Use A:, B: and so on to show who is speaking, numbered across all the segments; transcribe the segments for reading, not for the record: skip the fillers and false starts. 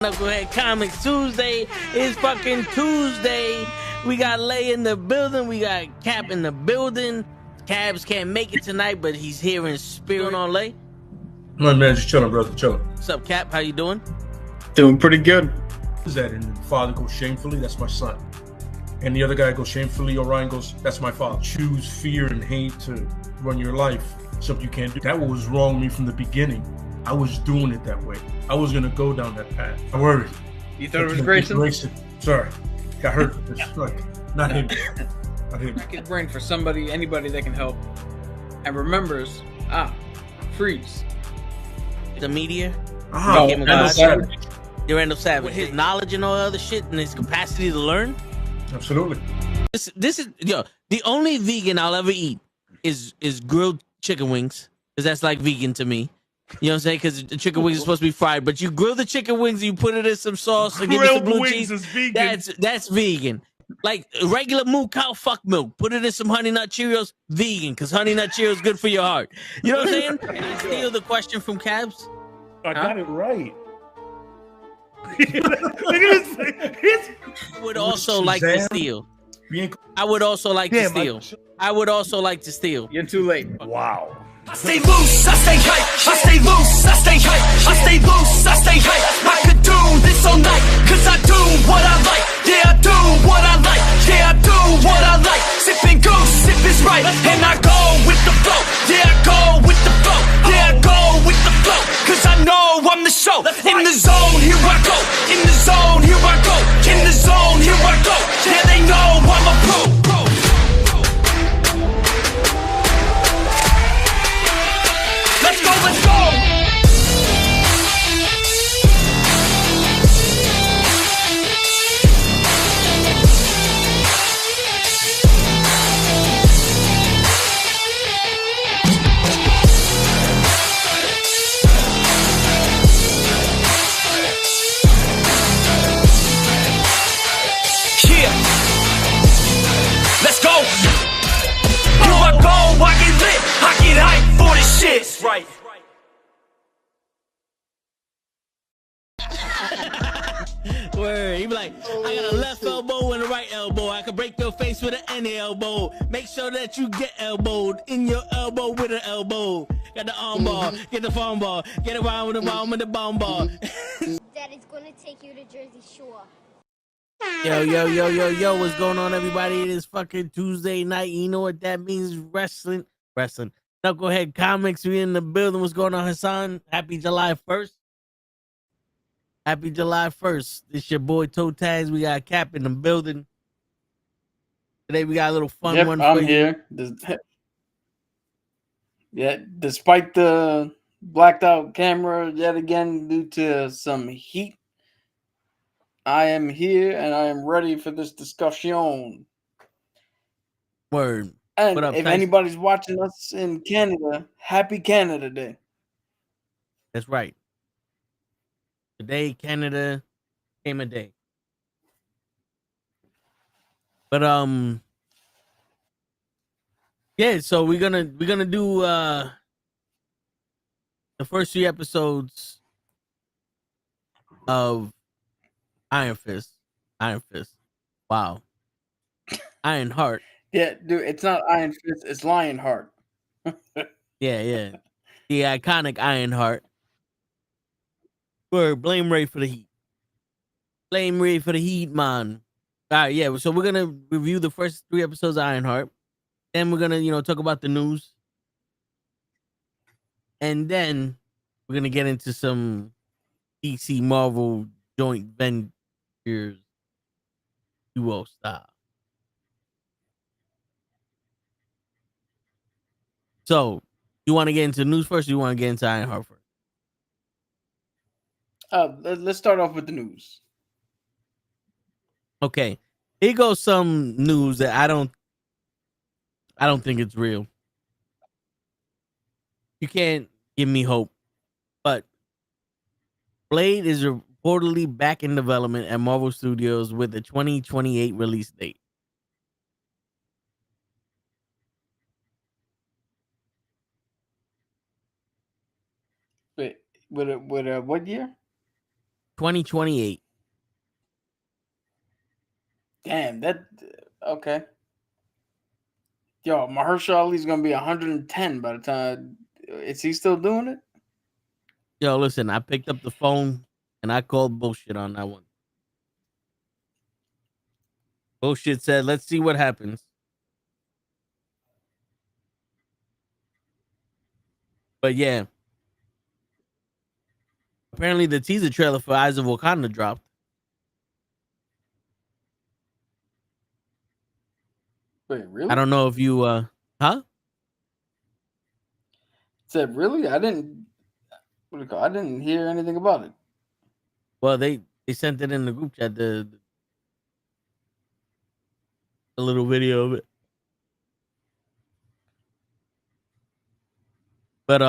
A: Nukkle HeDD Comics Tuesday is fucking Tuesday. We got Lay in the building. We got Cap in the building. Cabs can't make it tonight, but he's here in spirit. On Lay.
B: No, man, just chilling, brother, chilling.
A: What's up, Cap? How you doing?
C: Doing pretty good.
B: Is that and the father goes shamefully? That's my son. And the other guy goes shamefully. Orion goes, that's my father. Choose fear and hate to run your life. Something you can't do. That was wrong with me from the beginning. I was doing it that way. I was gonna go down that path. I worried.
C: You thought it was Grayson?
B: Sorry, got hurt. It's like not him. Not him.
C: Crack his brain for somebody, anybody that can help, and remembers. Freeze.
A: The media.
B: No,
A: Randall
B: Savage.
A: Randall Savage. With his knowledge and all other shit, and his capacity to learn.
B: Absolutely.
A: This is the only vegan I'll ever eat is grilled chicken wings, because that's like vegan to me. You know what I'm saying? Because the chicken wings are supposed to be fried, but you grill the chicken wings, you put it in some sauce, and give it some blue cheese.
B: Is vegan.
A: That's vegan. Like regular moo cow fuck milk, put it in some Honey Nut Cheerios, vegan, because Honey Nut Cheerios is good for your heart. You know what I'm saying? And I steal the question from Cabs.
B: I got it right.
A: I would also like to steal. I would also like to steal. I would also like to steal.
C: You're too late.
B: Wow.
D: I stay loose, I stay hype, I stay loose, I stay hype, I stay loose, I stay hype. I could do this all night, cause I do what I like. Yeah, I do what I like, yeah, I do what I like. Sipping goose, sip is right, and I go with the flow. Yeah, I go with the flow, yeah, I go with the flow. Cause I know I'm the show. In the zone, here I go. In the zone, here I go. In the zone, here I go. Yeah, they know I'm a pro. Let's go, let's go! Yeah! Let's go! Here I go, I get lit, I get hyped for this shit! Right.
A: Word. He be like, I got a left elbow and a right elbow. I can break your face with an any elbow. Make sure that you get elbowed in your elbow with an elbow. Got the arm ball, get the phone ball, get around with the bomb with the bomb ball.
E: Daddy's gonna take you to Jersey Shore.
A: Yo, what's going on, everybody? It is fucking Tuesday night. You know what that means? Wrestling. Nukkle HeDD Comics. We in the building. What's going on, Hassan? Happy July 1st. Happy July 1st. This your boy Toe Tags. We got Cap in the building. Today we got a little fun one for
F: I'm
A: you.
F: here. Yeah, despite the blacked out camera yet again due to some heat, I am here and I am ready for this discussion.
A: Word.
F: And
A: What up,
F: if
A: Tyson?
F: anybody's watching us in Canada, happy Canada Day.
A: That's right. Today, Canada came a day. But yeah, so we're gonna do the first 3 episodes of Iron Fist. Wow. Iron Heart.
F: Yeah, dude, it's not Iron Fist, it's Lionheart.
A: Yeah. The iconic Iron Heart. Word, blame Ray for the heat. Blame Ray for the heat, man. All right, yeah. So we're gonna review the first 3 episodes of Ironheart. Then we're gonna, talk about the news. And then we're gonna get into some DC Marvel joint ventures duo style. So, you want to get into the news first, or you want to get into Ironheart first?
F: Let's start off with the news.
A: Okay, here goes some news that I don't think it's real. You can't give me hope, but Blade is reportedly back in development at Marvel Studios with a 2028 release date.
F: Wait, with a what year?
A: 2028.
F: Damn, that okay. Yo, Mahershala Ali's gonna be 110 by the time. Is he still doing it?
A: Yo, listen, I picked up the phone and I called bullshit on that one. Bullshit said, let's see what happens. But yeah, apparently the teaser trailer for Eyes of Wakanda dropped.
F: Wait, really?
A: I don't know if you huh?
F: Said really? I didn't. What do you call? I didn't hear anything about it.
A: Well, they sent it in the group chat, the little video of it. But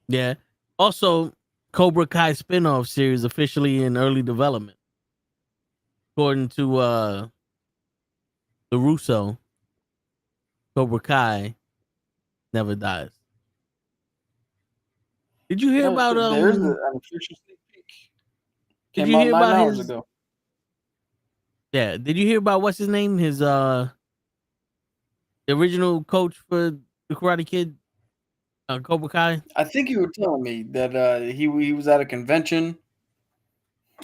A: yeah. Also, Cobra Kai spin-off series officially in early development. According to the Russo, Cobra Kai never dies. Did you hear
F: No,
A: about
F: there's an official sneak peek.
A: did
F: Came
A: you
F: out
A: hear
F: 9
A: about
F: hours
A: his
F: ago.
A: yeah, did you hear about what's his name? His the original coach for the Karate Kid, Cobra Kai?
F: I think you were telling me that he was at a convention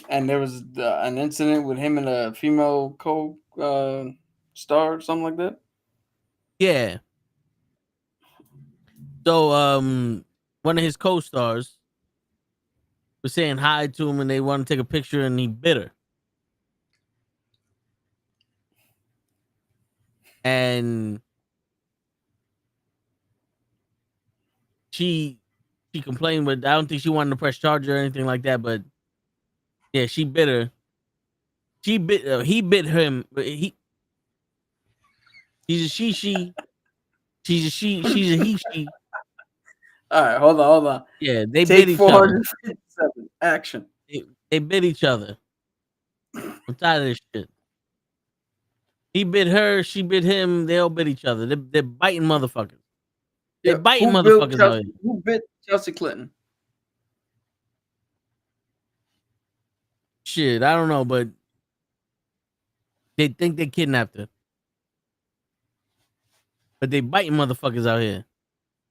F: and there was an incident with him and a female co star or something like that.
A: Yeah. So one of his co-stars was saying hi to him and they want to take a picture and he bit her. And she complained, but I don't think she wanted to press charges or anything like that. But yeah, she bit her. She bit he bit him. But he's a she. She's a she's a he.
F: All right, hold on.
A: Yeah, they bit
F: Take
A: each other.
F: 457. Action.
A: They bit each other. I'm tired of this shit. He bit her, she bit him. They all bit each other. They're biting motherfuckers. They
F: Yeah,
A: biting motherfuckers out here.
F: Who bit Chelsea Clinton?
A: Shit, I don't know, but they think they kidnapped her. But they biting motherfuckers out here.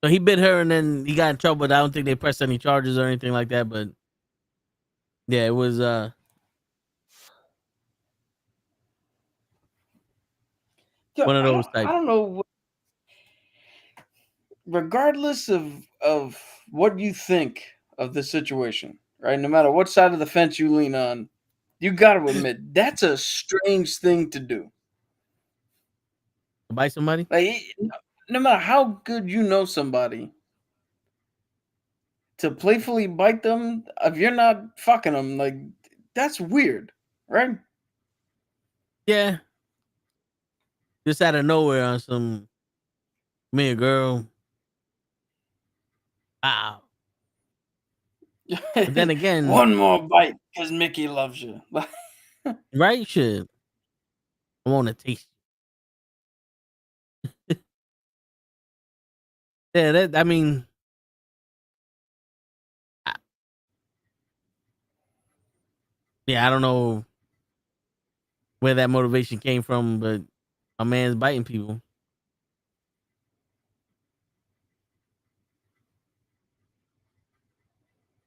A: So he bit her and then he got in trouble. But I don't think they pressed any charges or anything like that. But yeah, it was
F: Yo,
A: one of those
F: I
A: types.
F: don't know. Regardless of what you think of the situation, right? No matter what side of the fence you lean on, you got to admit that's a strange thing to do.
A: To bite somebody?
F: Like, no matter how good you know somebody, to playfully bite them if you're not fucking them, like that's weird, right?
A: Yeah. Just out of nowhere on some me a girl. Wow. But then again,
F: One more bite because Mickey loves you.
A: right? Shit. I want to taste. Yeah, that I mean, I, yeah, I don't know where that motivation came from, but a man's biting people.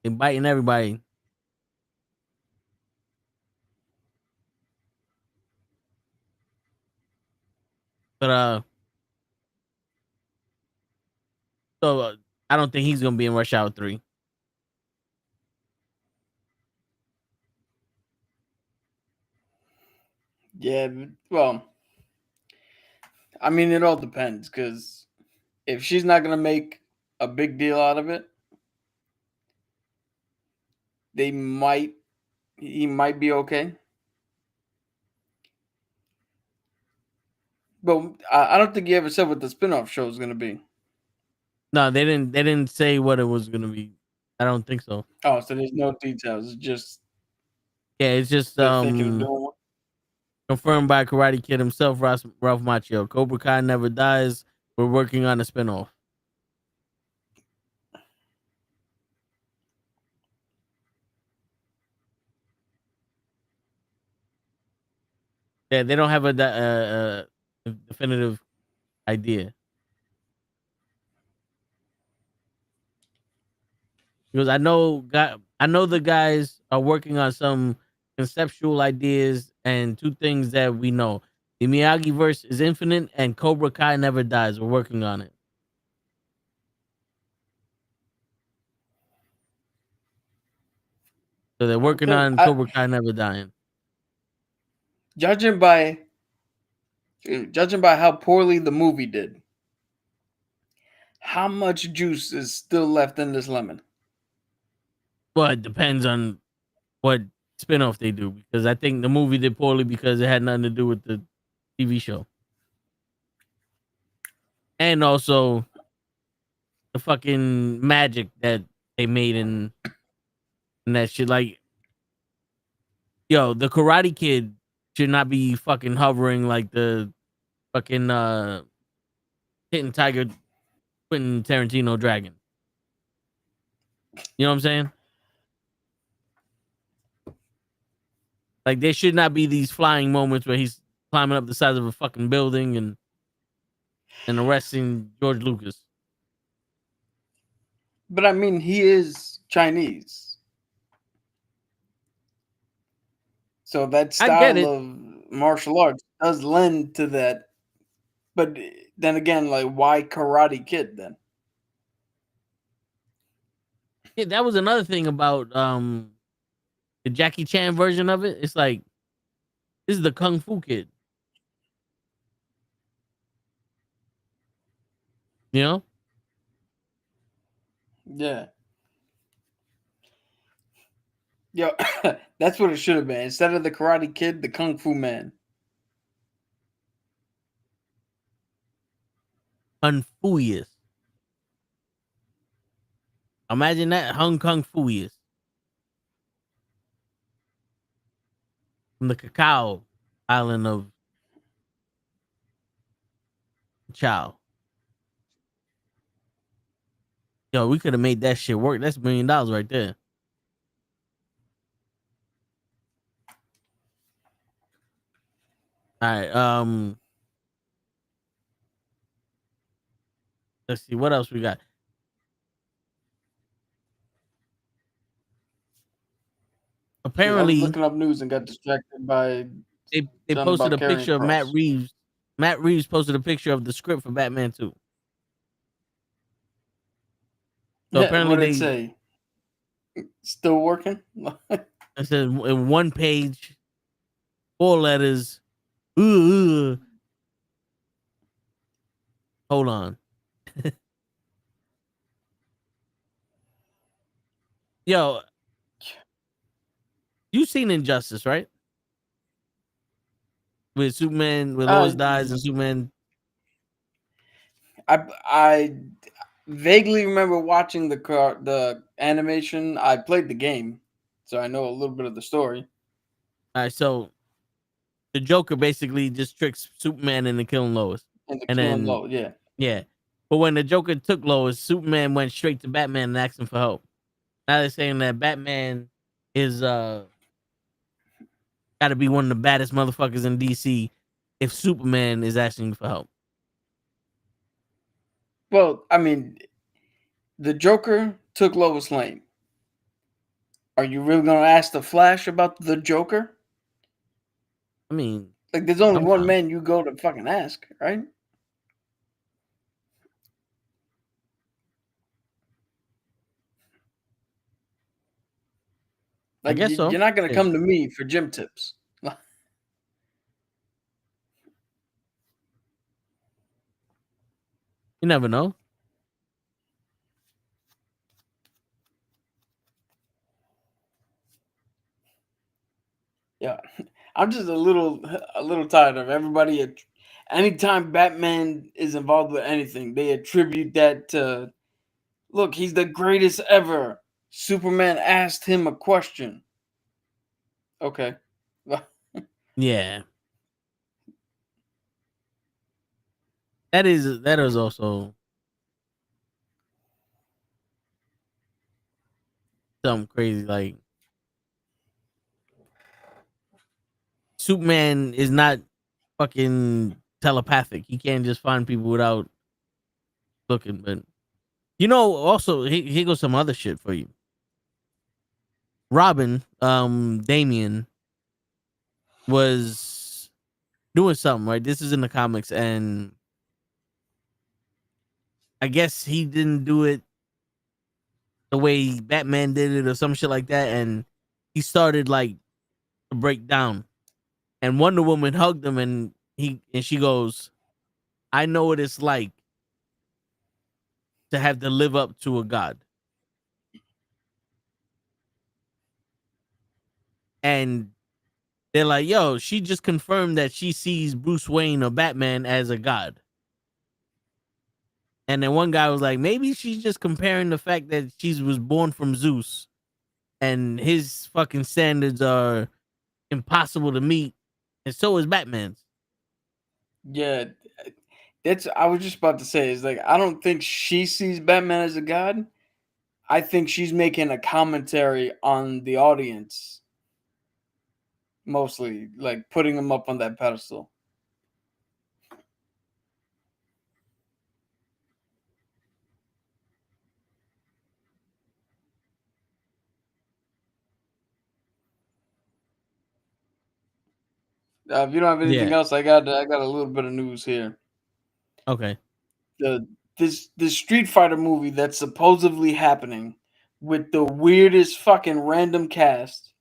A: And biting everybody. But so I don't think he's gonna be in Rush Hour 3.
F: Yeah, well, I mean, it all depends because if she's not gonna make a big deal out of it, they might he might be okay. But I don't think he ever said what the spinoff show is gonna be.
A: No, they didn't. They didn't say what it was gonna be. I don't think so.
F: Oh, so there's no details. It's just
A: Yeah, it's just
F: they're thinking of doing.
A: confirmed by Karate Kid himself, Ralph Macchio. Cobra Kai never dies. We're working on a spinoff. Yeah, they don't have a definitive idea. Because I know the guys are working on some conceptual ideas and two things that we know. The Miyagi verse is infinite and Cobra Kai never dies. We're working on it. So they're working
F: Okay.
A: on Cobra Kai never dying.
F: Judging by how poorly the movie did, how much juice is still left in this lemon?
A: Well, it depends on what spinoff they do because I think the movie did poorly because it had nothing to do with the TV show. And also the fucking magic that they made in that shit. Like, yo, the Karate Kid should not be fucking hovering like the fucking Hidden Tiger Quentin Tarantino dragon. You know what I'm saying? Like, there should not be these flying moments where he's climbing up the sides of a fucking building and arresting George Lucas.
F: But I mean, he is Chinese, so that
A: I get
F: style
A: it.
F: of martial arts does lend to that. But then again, like, why Karate Kid then?
A: Yeah, that was another thing about the Jackie Chan version of it. It's like this is the Kung Fu Kid. You know?
F: Yeah. Yo, that's what it should have been. Instead of the Karate Kid, the Kung Fu Man.
A: Kung-Fu-iest. Imagine that Hung Kung Fu-iest. From the cacao island of Chow. Yo, we could have made that shit work. That's $1 million right there. All right. Let's see what else we got.
F: Shoot, I was
A: Apparently,
F: looking up news and got distracted by
A: they
F: something
A: posted
F: about
A: a
F: carrying a
A: picture of Matt
F: cross.
A: Reeves. Matt Reeves posted a picture of the script for Batman 2. So
F: Yeah,
A: apparently
F: what did it
A: they
F: say? Still working?
A: it says in one page, 4 letters. Ooh. Hold on. Yo, you seen Injustice, right? With Superman, where
F: uh,
A: Lois dies and Superman.
F: I vaguely remember watching the animation. I played the game, so I know a little bit of the story.
A: All right, so the Joker basically just tricks Superman into killing Lois.
F: And the
A: And
F: killing
A: then,
F: low, yeah.
A: yeah. But when the Joker took Lois, Superman went straight to Batman and asked him for help. Now they're saying that Batman is got to be one of the baddest motherfuckers in DC if Superman is asking for help.
F: Well, I mean, the Joker took Lois Lane. Are you really gonna ask the Flash about the Joker?
A: I mean,
F: Like, there's only one
A: sometimes.
F: man you go to fucking ask, right?
A: I
F: Like,
A: guess so.
F: you're not gonna
A: Yeah.
F: come to me for gym tips.
A: You never know.
F: Yeah, I'm just a little tired of everybody. Anytime Batman is involved with anything, they attribute that to, look, he's the greatest ever. Superman asked him a question. Okay.
A: Yeah. That is also something crazy. Like Superman is not fucking telepathic. He can't just find people without looking. But also here goes some other shit for you. Robin, Damien was doing something, right? This is in the comics, and I guess he didn't do it the way Batman did it or some shit like that, and he started like to break down. And Wonder Woman hugged him, and she goes, "I know what it's like to have to live up to a god." And they're like, "Yo, she just confirmed that she sees Bruce Wayne or Batman as a god." And then one guy was like, "Maybe she's just comparing the fact that she was born from Zeus and his fucking standards are impossible to meet, and so is Batman's."
F: Yeah, that's. I was just about to say is like I don't think she sees Batman as a god. I think she's making a commentary on the audience, mostly like putting him up on that pedestal. If you don't have anything
A: Yeah.
F: else, I got a little bit of news here.
A: Okay.
F: This Street Fighter movie that's supposedly happening with the weirdest fucking random cast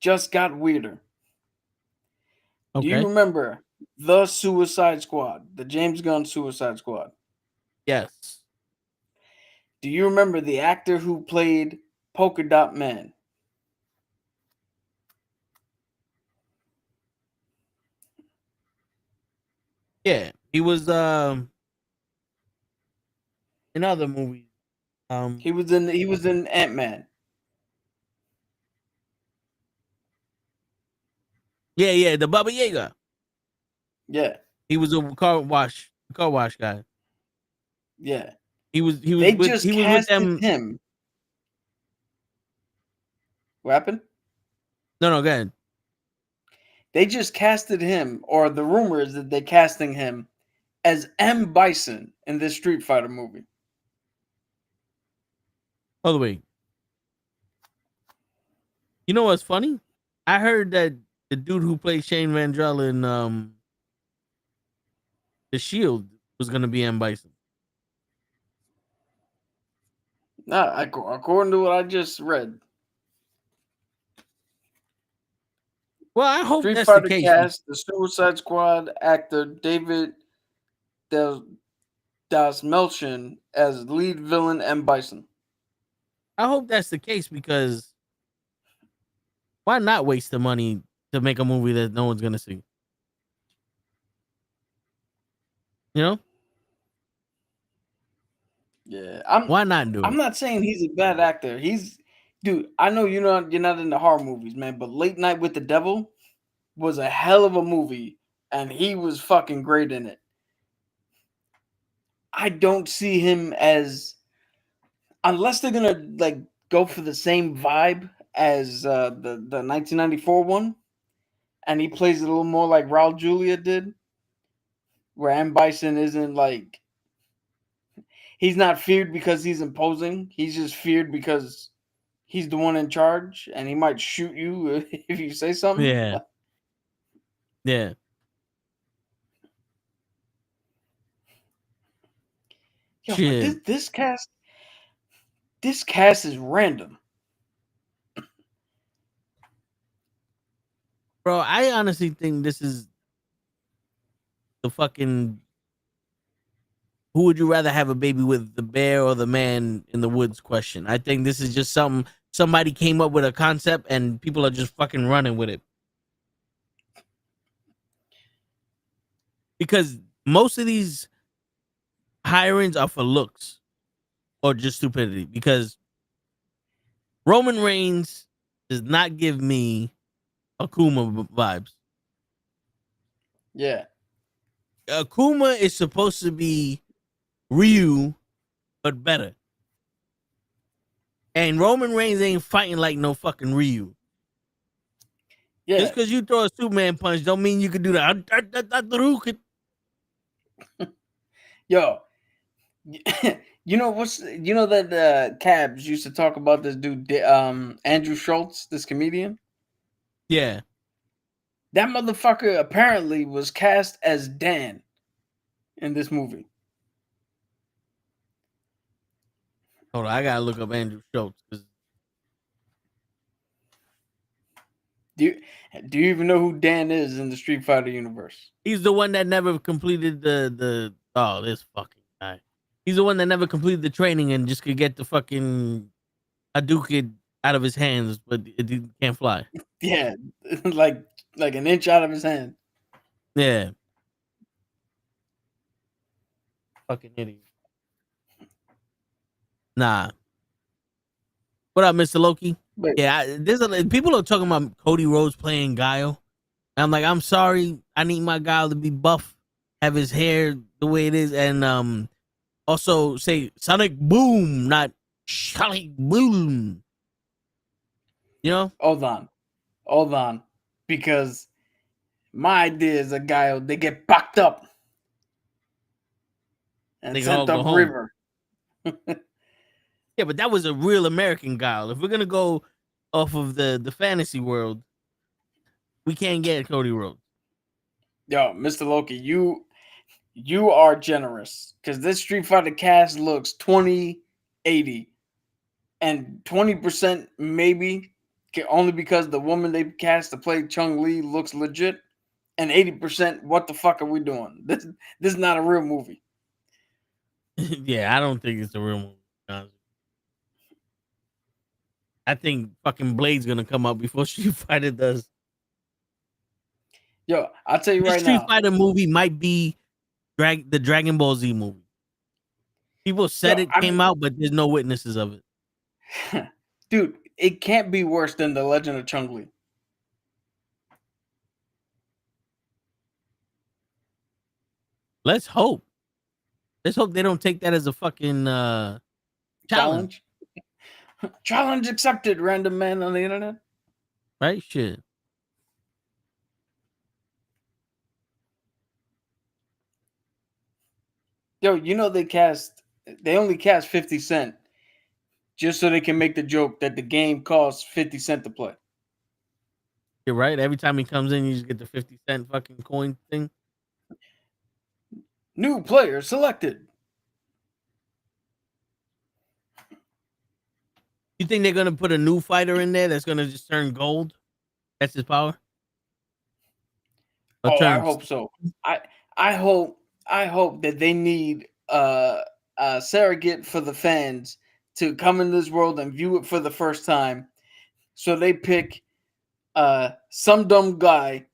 F: just got weirder. Do you
A: Okay.
F: remember the Suicide Squad, the James Gunn Suicide Squad?
A: Yes.
F: Do you remember the actor who played Polka Dot Man?
A: Yeah. He was in other movies.
F: He was in Ant-Man.
A: Yeah, the Baba Yaga.
F: Yeah,
A: He was a car wash guy.
F: yeah.
A: He was
F: They
A: with
F: just casted
A: them.
F: him. What happened?
A: No, go ahead.
F: They just casted him, or the rumor is that they're casting him as M. Bison in this Street Fighter movie.
A: By the way, you know what's funny? I heard that the dude who played Shane Vandrell in The Shield was gonna be M. Bison.
F: According to what I just read,
A: Well, I hope
F: Street
A: that's the
F: Fighter
A: case.
F: cast the Suicide Squad actor David Del Melchin as lead villain M. Bison.
A: I hope that's the case because why not waste the money to make a movie that no one's gonna see? You know?
F: Yeah,
A: Why not do
F: I'm
A: it?
F: not saying he's a bad actor. Dude, I know you're not into horror movies, man, but Late Night with the Devil was a hell of a movie, and he was fucking great in it. I don't see him as unless they're gonna like go for the same vibe as the 1994 one, and he plays it a little more like Raul Julia did, where M. Bison isn't like he's not feared because he's imposing. He's just feared because he's the one in charge, and he might shoot you if you say something.
A: Yeah. Yeah.
F: Yo, but
A: Shit.
F: this cast is random.
A: Bro, I honestly think this is the fucking who would you rather have a baby with, the bear or the man in the woods question. I think this is just somebody came up with a concept and people are just fucking running with it. Because most of these hirings are for looks or just stupidity. Because Roman Reigns does not give me Akuma vibes.
F: Yeah,
A: Akuma is supposed to be Ryu, but better. And Roman Reigns ain't fighting like no fucking Ryu.
F: Yeah,
A: Just because you throw a Superman punch don't mean you can do that.
F: yo, you know that Cabs used to talk about this dude, Andrew Schultz, this comedian.
A: Yeah.
F: That motherfucker apparently was cast as Dan in this movie.
A: Hold on, I gotta look up Andrew Schultz.
F: Do you even know who Dan is in the Street Fighter universe?
A: He's the one that never completed the this fucking guy. He's the one that never completed the training and just could get the fucking Hadouken out of his hands, but it can't fly.
F: Yeah, like an inch out of his hand.
A: Yeah. Fucking idiot. Nah. What up, Mr. Loki?
F: But
A: Yeah, people are talking about Cody Rhodes playing Guile. And I'm like, I'm sorry. I need my Guile to be buff, have his hair the way it is, and also say Sonic Boom, not Sonic Boom. You know?
F: hold on, because my idea is a guy they get packed up and
A: They can all
F: sent
A: go
F: up
A: home.
F: river.
A: Yeah, but that was a real American Guile. If we're gonna go off of the fantasy world, we can't get Cody Rhodes.
F: Yo, Mr. Loki, you are generous because this Street Fighter cast looks 20/80, and 20% maybe only because the woman they cast to play Chung Li looks legit, and 80% what the fuck are we doing? This is not a real movie.
A: Yeah, I don't think it's a real movie. Honestly. I think fucking Blade's gonna come out before Street Fighter does.
F: Yo, I'll tell you
A: This
F: right
A: Street
F: now.
A: Fighter movie might be the Dragon Ball Z movie. People said
F: Yo,
A: it came out, but there's no witnesses of it.
F: Dude, it can't be worse than The Legend of Chung Li.
A: Let's hope. Let's hope they don't take that as a fucking challenge.
F: Challenge accepted, random man on the internet.
A: Right? Shit.
F: Yo, you know they only cast 50 Cent just so they can make the joke that the game costs 50 Cent to play.
A: You're right. Every time he comes in, you just get the 50-cent fucking coin thing.
F: New player selected.
A: You think they're gonna put a new fighter in there that's gonna just turn gold? That's his power. Or
F: I
A: turn-
F: hope so. I hope that they need a surrogate for the fans to come in this world and view it for the first time. So they pick some dumb guy,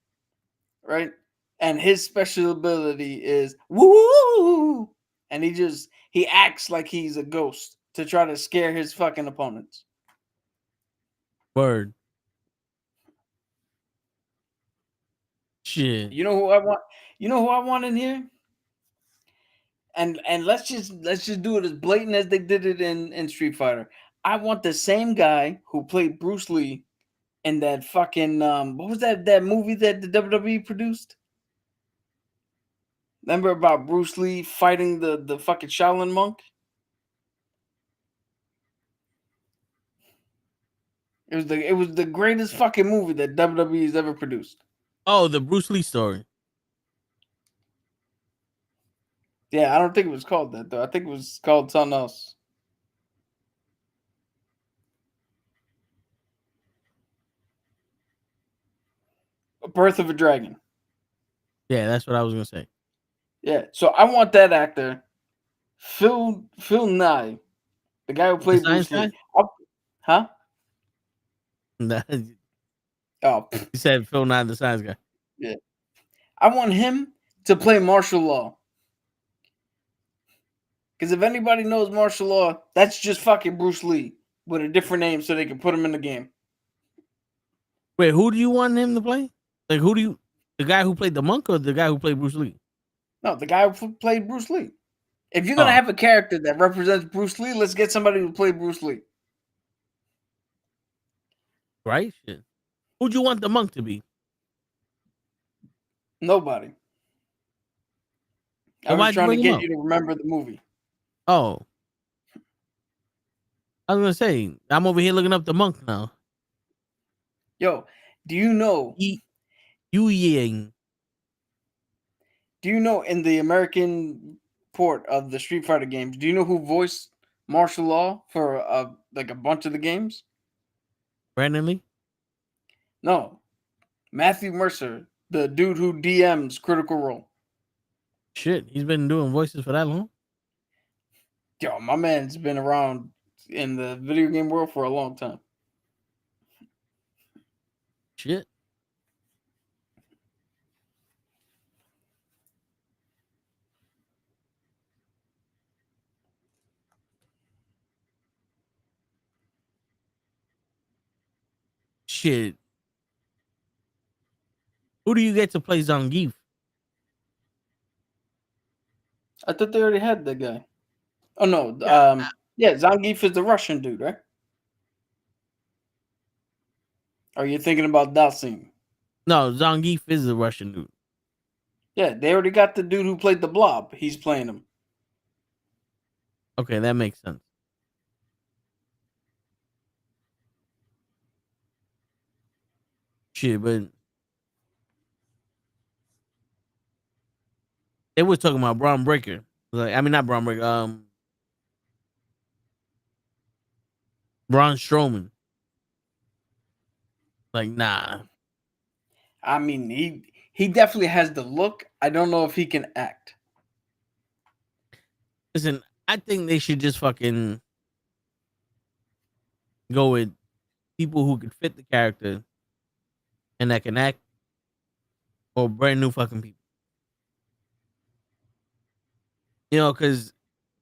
F: right? And his special ability is woo, and he acts like he's a ghost to try to scare his fucking opponents.
A: Word. Shit.
F: You know who I want? You know who I want in here? And let's just do it as blatant as they did it in Street Fighter. I want the same guy who played Bruce Lee in that fucking what was that movie that the WWE produced? Remember about Bruce Lee fighting the fucking Shaolin monk? It was the greatest fucking movie that WWE has ever produced.
A: Oh, the Bruce Lee story.
F: Yeah, I don't think it was called that though. I think it was called something else. Birth of a Dragon.
A: Yeah, that's what I was gonna say.
F: Yeah, so I want that actor, Phil Nye, the guy who played
A: science
F: Bruce Lee.
A: guy?
F: Huh?
A: You
F: Oh,
A: said Phil Nye, the science guy.
F: yeah. I want him to play martial law. Because if anybody knows martial law, that's just fucking Bruce Lee with a different name so they can put him in the game.
A: Wait, who do you want him to play? Like, the guy who played the monk or the guy who played Bruce Lee?
F: No, the guy who played Bruce Lee. If you're going to have a character that represents Bruce Lee, let's get somebody who played Bruce Lee.
A: Right? Shit. Who'd you want the monk to be?
F: Nobody. I
A: Then
F: was
A: why'd you
F: trying to
A: bring him
F: get
A: up?
F: you to remember the movie.
A: Oh, I was gonna say I'm over here looking up the monk now.
F: Yo, do you know?
A: Yu Yang.
F: Do you know in the American port of the Street Fighter games? Do you know who voiced martial law for like a bunch of the games?
A: Brandon Lee.
F: No, Matthew Mercer, the dude who DMs Critical Role.
A: Shit, he's been doing voices for that long.
F: Yo, my man's been around in the video game world for a long time.
A: Shit. Shit. Who do you get to play Zangief?
F: I thought they already had that guy. Oh no,
A: Yeah.
F: yeah, Zangief is the Russian dude, right? Are you thinking about Dalsim?
A: No, Zangief is the Russian dude.
F: Yeah, they already got the dude who played the Blob. He's playing him.
A: Okay, that makes sense. Shit, but they was talking about Braun Breaker. Like, I mean, not Braun Breaker. Braun Strowman. Like, nah.
F: I mean, he definitely has the look. I don't know if he can act.
A: Listen, I think they should just fucking go with people who could fit the character and that can act, or brand new fucking people. You know, because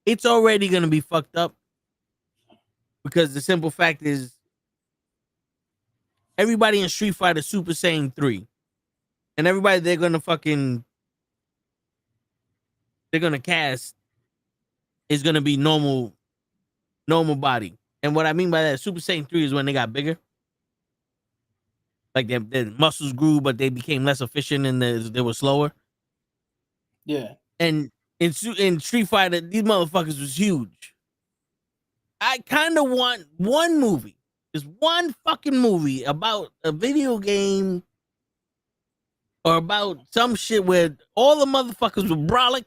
A: it's already gonna be fucked up. Because the simple fact is, everybody in Street Fighter Super Saiyan 3, and everybody they're gonna cast is gonna be normal body. And what I mean by that, Super Saiyan 3 is when they got bigger. Like their muscles grew, but they became less efficient and they were slower.
F: Yeah.
A: And in Street Fighter, these motherfuckers was huge. I kind of want one movie, just one fucking movie about a video game or about some shit where all the motherfuckers were brolic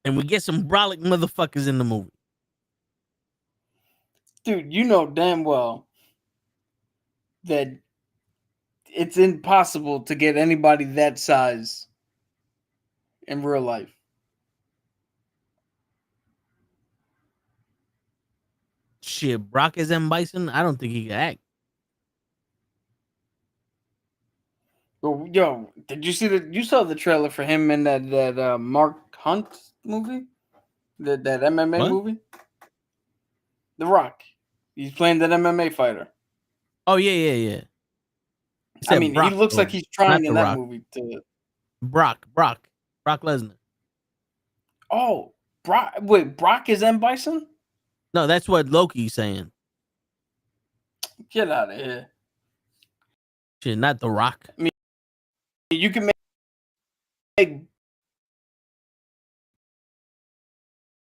A: and we get some brolic motherfuckers in the movie.
F: Dude, you know damn well that it's impossible to get anybody that size in real life.
A: Shit, Brock is M. Bison. I don't think he can act.
F: But yo, did you see you saw the trailer for him in that Mark Hunt movie? That MMA
A: What?
F: movie? The Rock. He's playing that MMA fighter.
A: Oh yeah. He
F: I
A: said
F: mean, he
A: Brock,
F: looks
A: though,
F: like he's
A: not
F: trying
A: The
F: in that
A: Rock.
F: movie to.
A: Brock Lesnar.
F: Oh, Brock! Wait, Brock is M Bison?
A: No, that's what Loki's saying.
F: Get out of here!
A: Shit, not The Rock.
F: I mean, you can make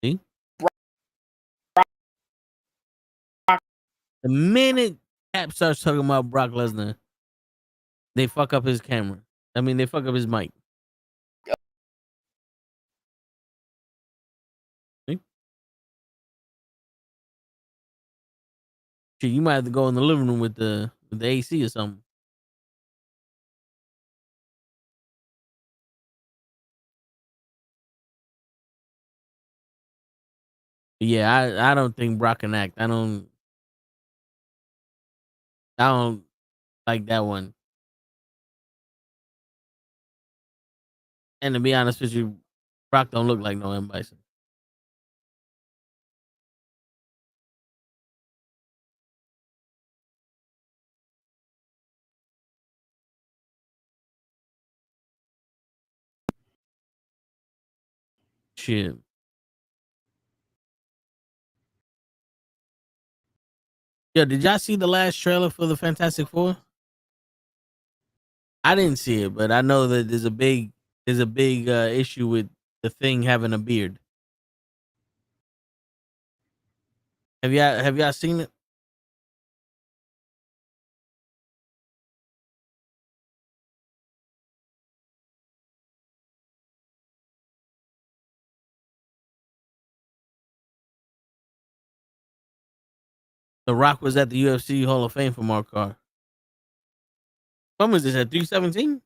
A: See?
F: Brock.
A: The minute Cap starts talking about Brock Lesnar, they fuck up his camera. I mean, they fuck up his mic. See? Shit, you might have to go in the living room with the AC or something. Yeah, I don't think Brock can act. I don't like that one. And to be honest with you, Brock don't look like no M. Bison. Shit. Yo, did y'all see the last trailer for the Fantastic Four? I didn't see it, but I know that there's a big issue with the Thing having a beard. Have y'all seen it? The Rock was at the UFC Hall of Fame for Mark Carr. When was this at 317?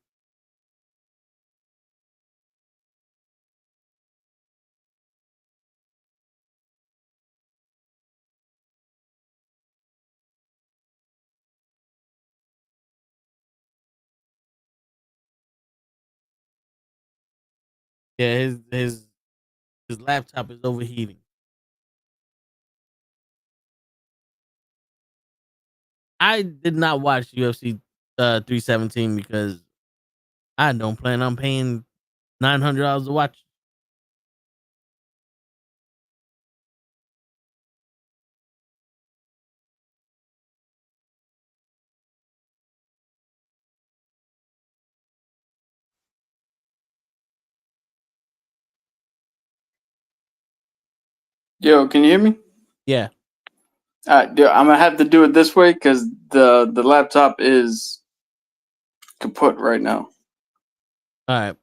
A: Yeah, his laptop is overheating. I did not watch UFC 317 because I don't plan on paying $900 to watch.
F: Yo, can you hear me?
A: Yeah.
F: All right, dude, I'm gonna have to do it this way because the laptop is kaput right now.
A: All right.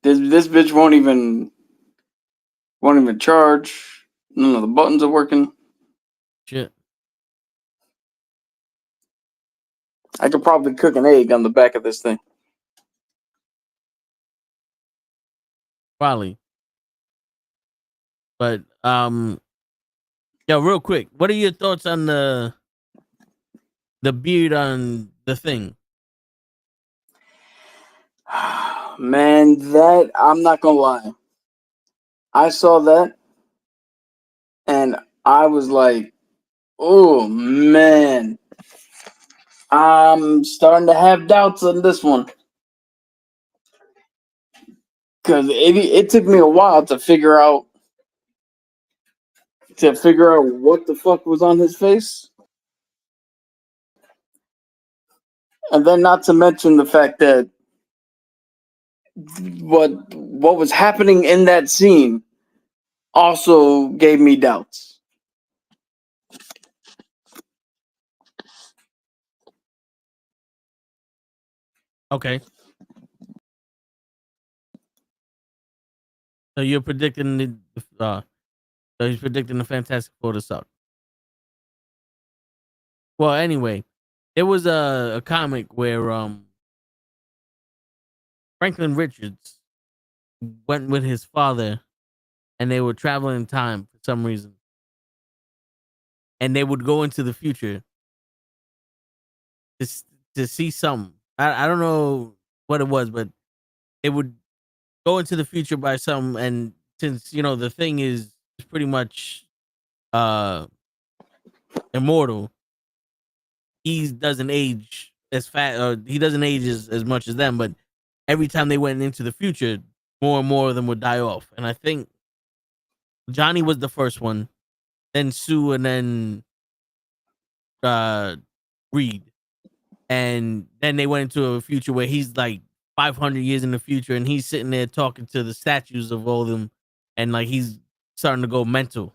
F: This bitch won't even charge. None of the buttons are working.
A: Shit.
F: I could probably cook an egg on the back of this thing.
A: Probably. But yo, real quick, what are your thoughts on the beard on the Thing?
F: Man, that I'm not gonna lie. I saw that and I was like, oh man. I'm starting to have doubts on this one. Cause it took me a while to figure out what the fuck was on his face. And then not to mention the fact that what was happening in that scene also gave me doubts.
A: Okay. So you're predicting so he's predicting the Fantastic Four to suck. Well, anyway, there was a comic where Franklin Richards went with his father and they were traveling in time for some reason. And they would go into the future to to see something. I don't know what it was, but they would go into the future by some, and since the Thing is pretty much uh immortal, he doesn't age as fast, or he doesn't age as much as them, but every time they went into the future, more and more of them would die off. And I think Johnny was the first one, then Sue, and then Reed. And then they went into a future where he's like 500 years in the future, and he's sitting there talking to the statues of all of them, and like he's starting to go mental.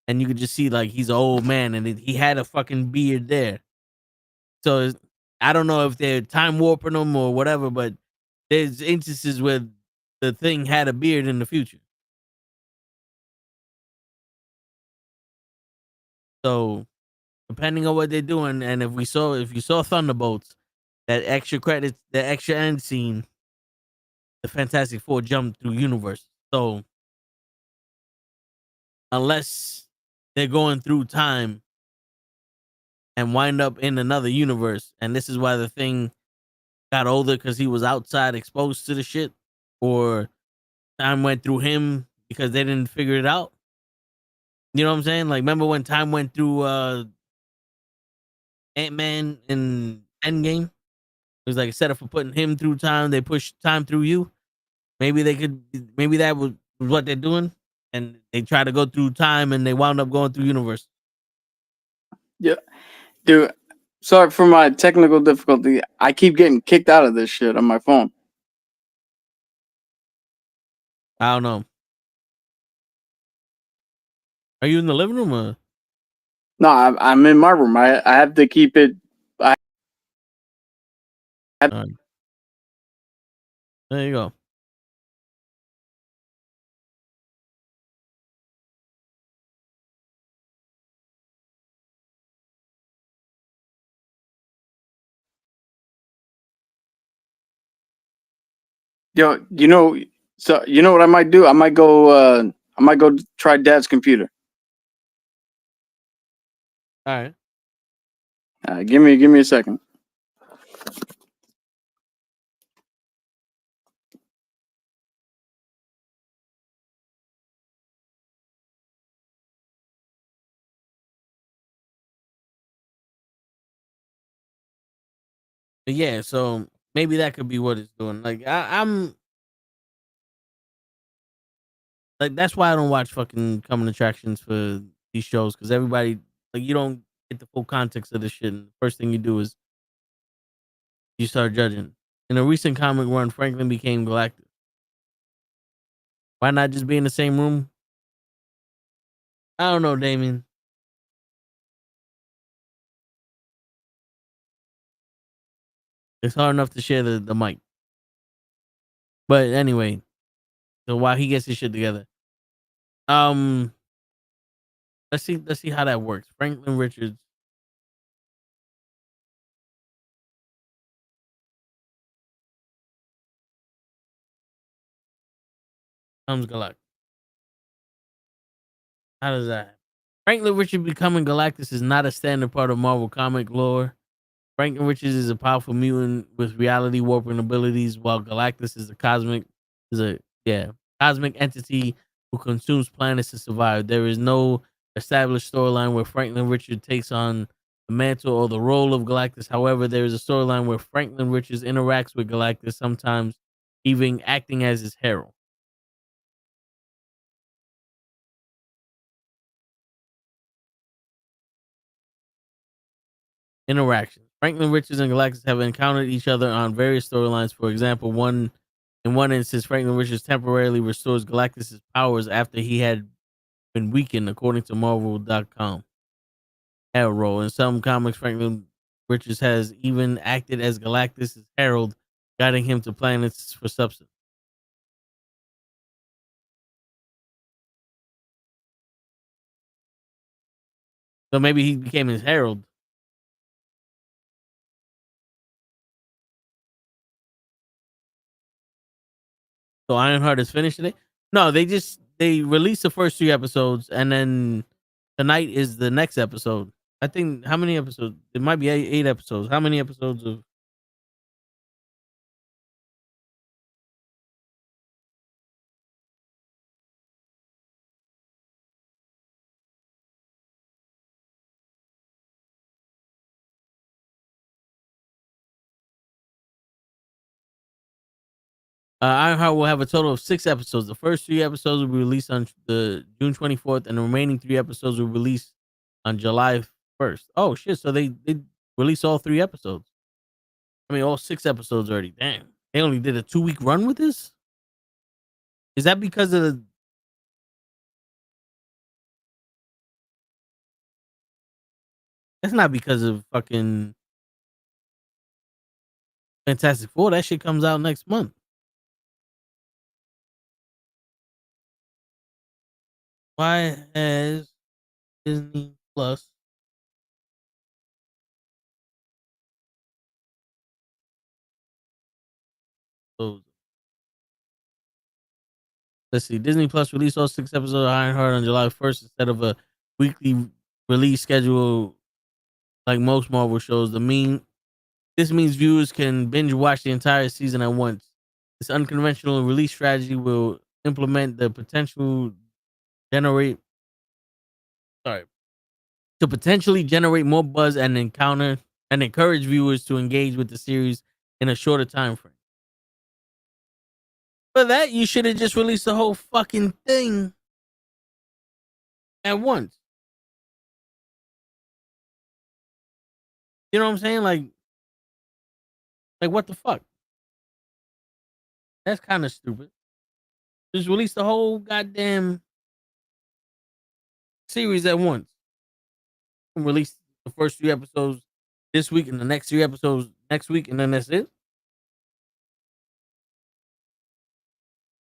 A: And you could just see like he's an old man, and he had a fucking beard there. So I don't know if they're time warping him or whatever, but there's instances where the Thing had a beard in the future. So depending on what they're doing, and if you saw Thunderbolts, that extra credits, the extra end scene, the Fantastic Four jumped through universe. So unless they're going through time and wind up in another universe, and this is why the Thing got older because he was outside exposed to the shit, or time went through him because they didn't figure it out. You know what I'm saying? Like, remember when time went through Ant-Man in Endgame? It was like a setup for putting him through time. They pushed time through you. Maybe maybe that was what they're doing. And they try to go through time and they wound up going through universe.
F: Yeah, dude. Sorry for my technical difficulty. I keep getting kicked out of this shit on my phone.
A: I don't know. Are you in the living room? Or?
F: No, I'm in my room. I have to keep it. I have,
A: All right. There you go.
F: yo, so you know what I might do? I might go. I might go try Dad's computer.
A: All right.
F: Give me a second.
A: But yeah, so maybe that could be what it's doing. Like I'm like that's why I don't watch fucking coming attractions for these shows because everybody like you don't get the full context of the shit. And the first thing you do is you start judging. In a recent comic run, Franklin became Galactus. Why not just be in the same room? I don't know, Damien. It's hard enough to share the mic. But anyway, so while he gets his shit together, um, let's see how that works. Franklin Richards comes Galactus. How does that happen? Franklin Richards becoming Galactus is not a standard part of Marvel comic lore. Franklin Richards is a powerful mutant with reality warping abilities, while Galactus is a cosmic entity who consumes planets to survive. There is no established storyline where Franklin Richards takes on the mantle or the role of Galactus. However, there is a storyline where Franklin Richards interacts with Galactus, sometimes even acting as his herald. Interactions. Franklin Richards and Galactus have encountered each other on various storylines. For example, in one instance, Franklin Richards temporarily restores Galactus' powers after he had been weakened, according to Marvel.com. Arrow. In some comics, Franklin Richards has even acted as Galactus' herald, guiding him to planets for substance. So maybe he became his herald. So Ironheart is finished today. No, they released the first 3 episodes, and then tonight is the next episode. I think how many episodes? It might be 8 episodes. How many episodes of? Ironheart will have a total of 6 episodes. The first 3 episodes will be released on the June 24th, and the remaining 3 episodes will release on July 1st. Oh shit! So they released all 3 episodes. I mean, all 6 episodes already. Damn, they only did a 2 week run with this. Is that because of the? That's not because of fucking Fantastic Four. That shit comes out next month. Why has Disney Plus closed? Let's see. Disney Plus released all 6 episodes of Ironheart on July 1st instead of a weekly release schedule like most Marvel shows. This means viewers can binge watch the entire season at once. This unconventional release strategy will implement the potential generate sorry to potentially generate more buzz and encourage viewers to engage with the series in a shorter time frame. For that, you should have just released the whole fucking thing at once. You know what I'm saying? Like what the fuck? That's kind of stupid. Just release the whole goddamn series at once. And release the first 3 episodes this week and the next 3 episodes next week, and then that's it.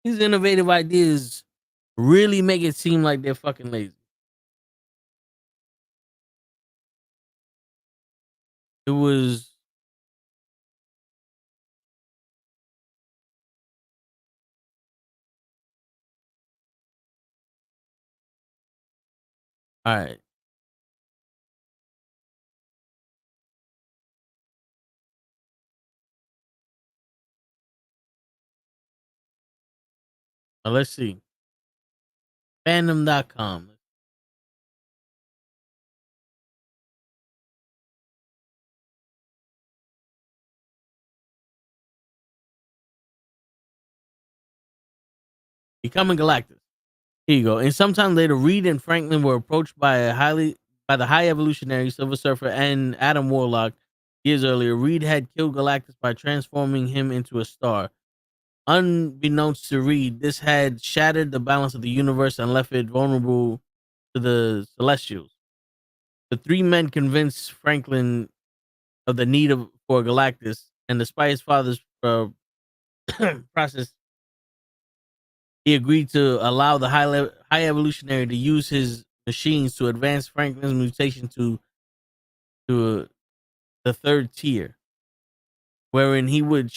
A: These innovative ideas really make it seem like they're fucking lazy. It was all right. Now let's see. Fandom.com. Becoming Galactus. Here you go. And sometime later, Reed and Franklin were approached by the high evolutionary Silver Surfer and Adam Warlock. Years earlier, Reed had killed Galactus by transforming him into a star. Unbeknownst to Reed, this had shattered the balance of the universe and left it vulnerable to the Celestials. The three men convinced Franklin of the need for Galactus, and despite his father's process, he agreed to allow the high evolutionary to use his machines to advance Franklin's mutation to the third tier, wherein he would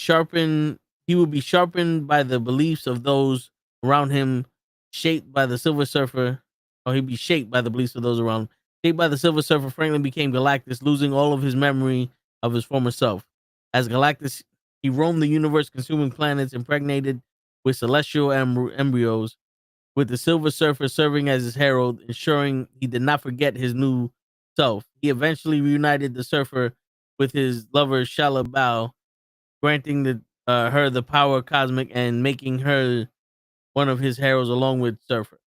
A: be sharpened by the beliefs of those around him, shaped by the Silver Surfer, or he'd be shaped by the beliefs of those around him. Shaped by the Silver Surfer, Franklin became Galactus, losing all of his memory of his former self. As Galactus, he roamed the universe, consuming planets impregnated with celestial embryos, with the Silver Surfer serving as his herald, ensuring he did not forget his new self. He eventually reunited the Surfer with his lover Shala Bao, granting her the power cosmic and making her one of his heralds along with Surfer.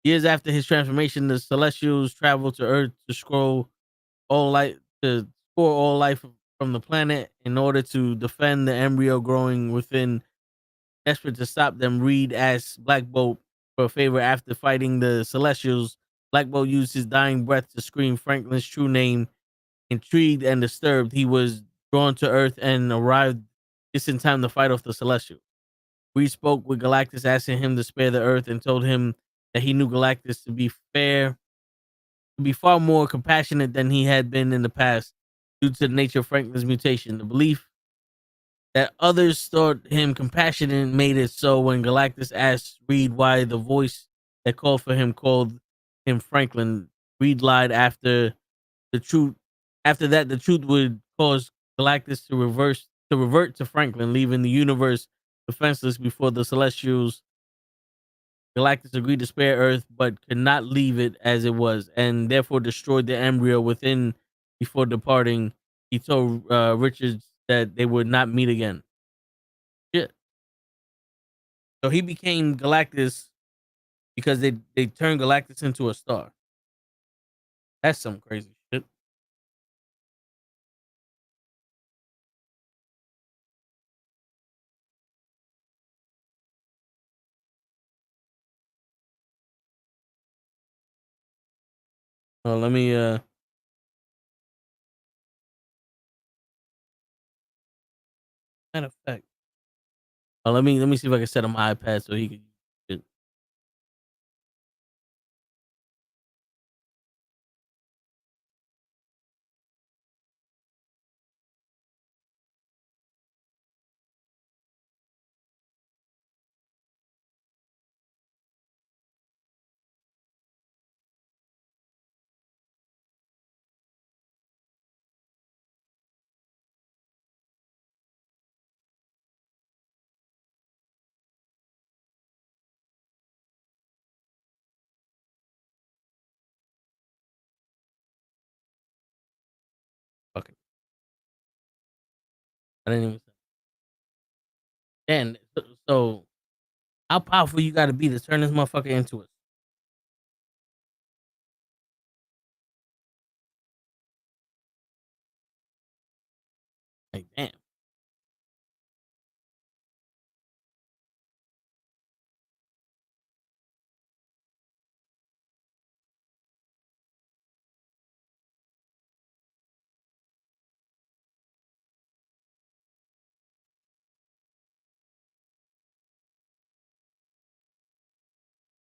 A: Years after his transformation, the Celestials traveled to Earth to score all life from the planet in order to defend the embryo growing within. Desperate to stop them, Reed asked Black Bolt for a favor. After fighting the Celestials, Black Bolt used his dying breath to scream Franklin's true name. Intrigued and disturbed, he was drawn to Earth and arrived just in time to fight off the Celestials. Reed spoke with Galactus, asking him to spare the Earth, and told him that he knew Galactus to be far more compassionate than he had been in the past due to the nature of Franklin's mutation. The belief that others thought him compassionate made it so when Galactus asked Reed why the voice that called him Franklin, Reed lied the truth. After that, the truth would cause Galactus to revert to Franklin, leaving the universe defenseless before the Celestials. Galactus agreed to spare Earth, but could not leave it as it was, and therefore destroyed the embryo within before departing. He told Richards that they would not meet again. Shit. So he became Galactus because they turned Galactus into a star. That's some crazy shit. Oh, let me matter of fact. Oh, let me see if I can set him my iPad so he can use it. Fuck it. I didn't even. And so how powerful you got to be to turn this motherfucker into it? Like, damn.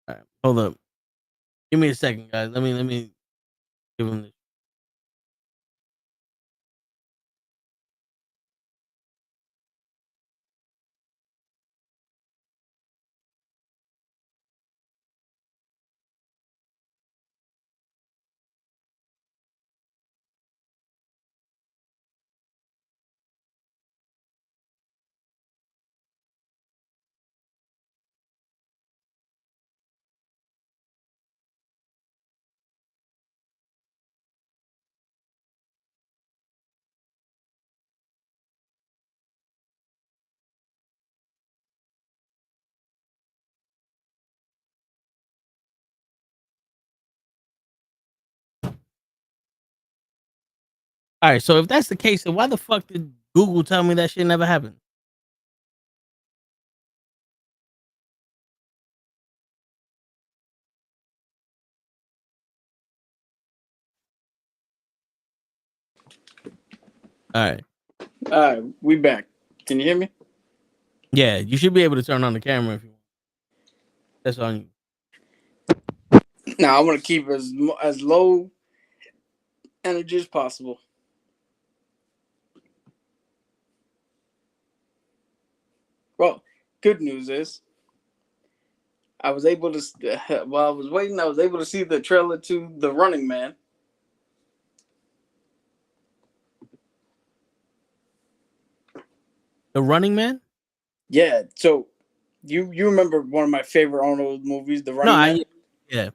A: All right, hold up. Give me a second, guys. Let me give him this. All right, so if that's the case, then why the fuck did Google tell me that shit never happened? All right.
C: All right, we back. Can you hear me?
A: Yeah, you should be able to turn on the camera if you want. That's on you.
C: Now I want to keep as low energy as possible. Well, good news is I was able to. While I was waiting, I was able to see the trailer to The Running Man.
A: The Running Man?
C: Yeah, so you remember one of my favorite Arnold movies, The
A: No,
C: Running Man?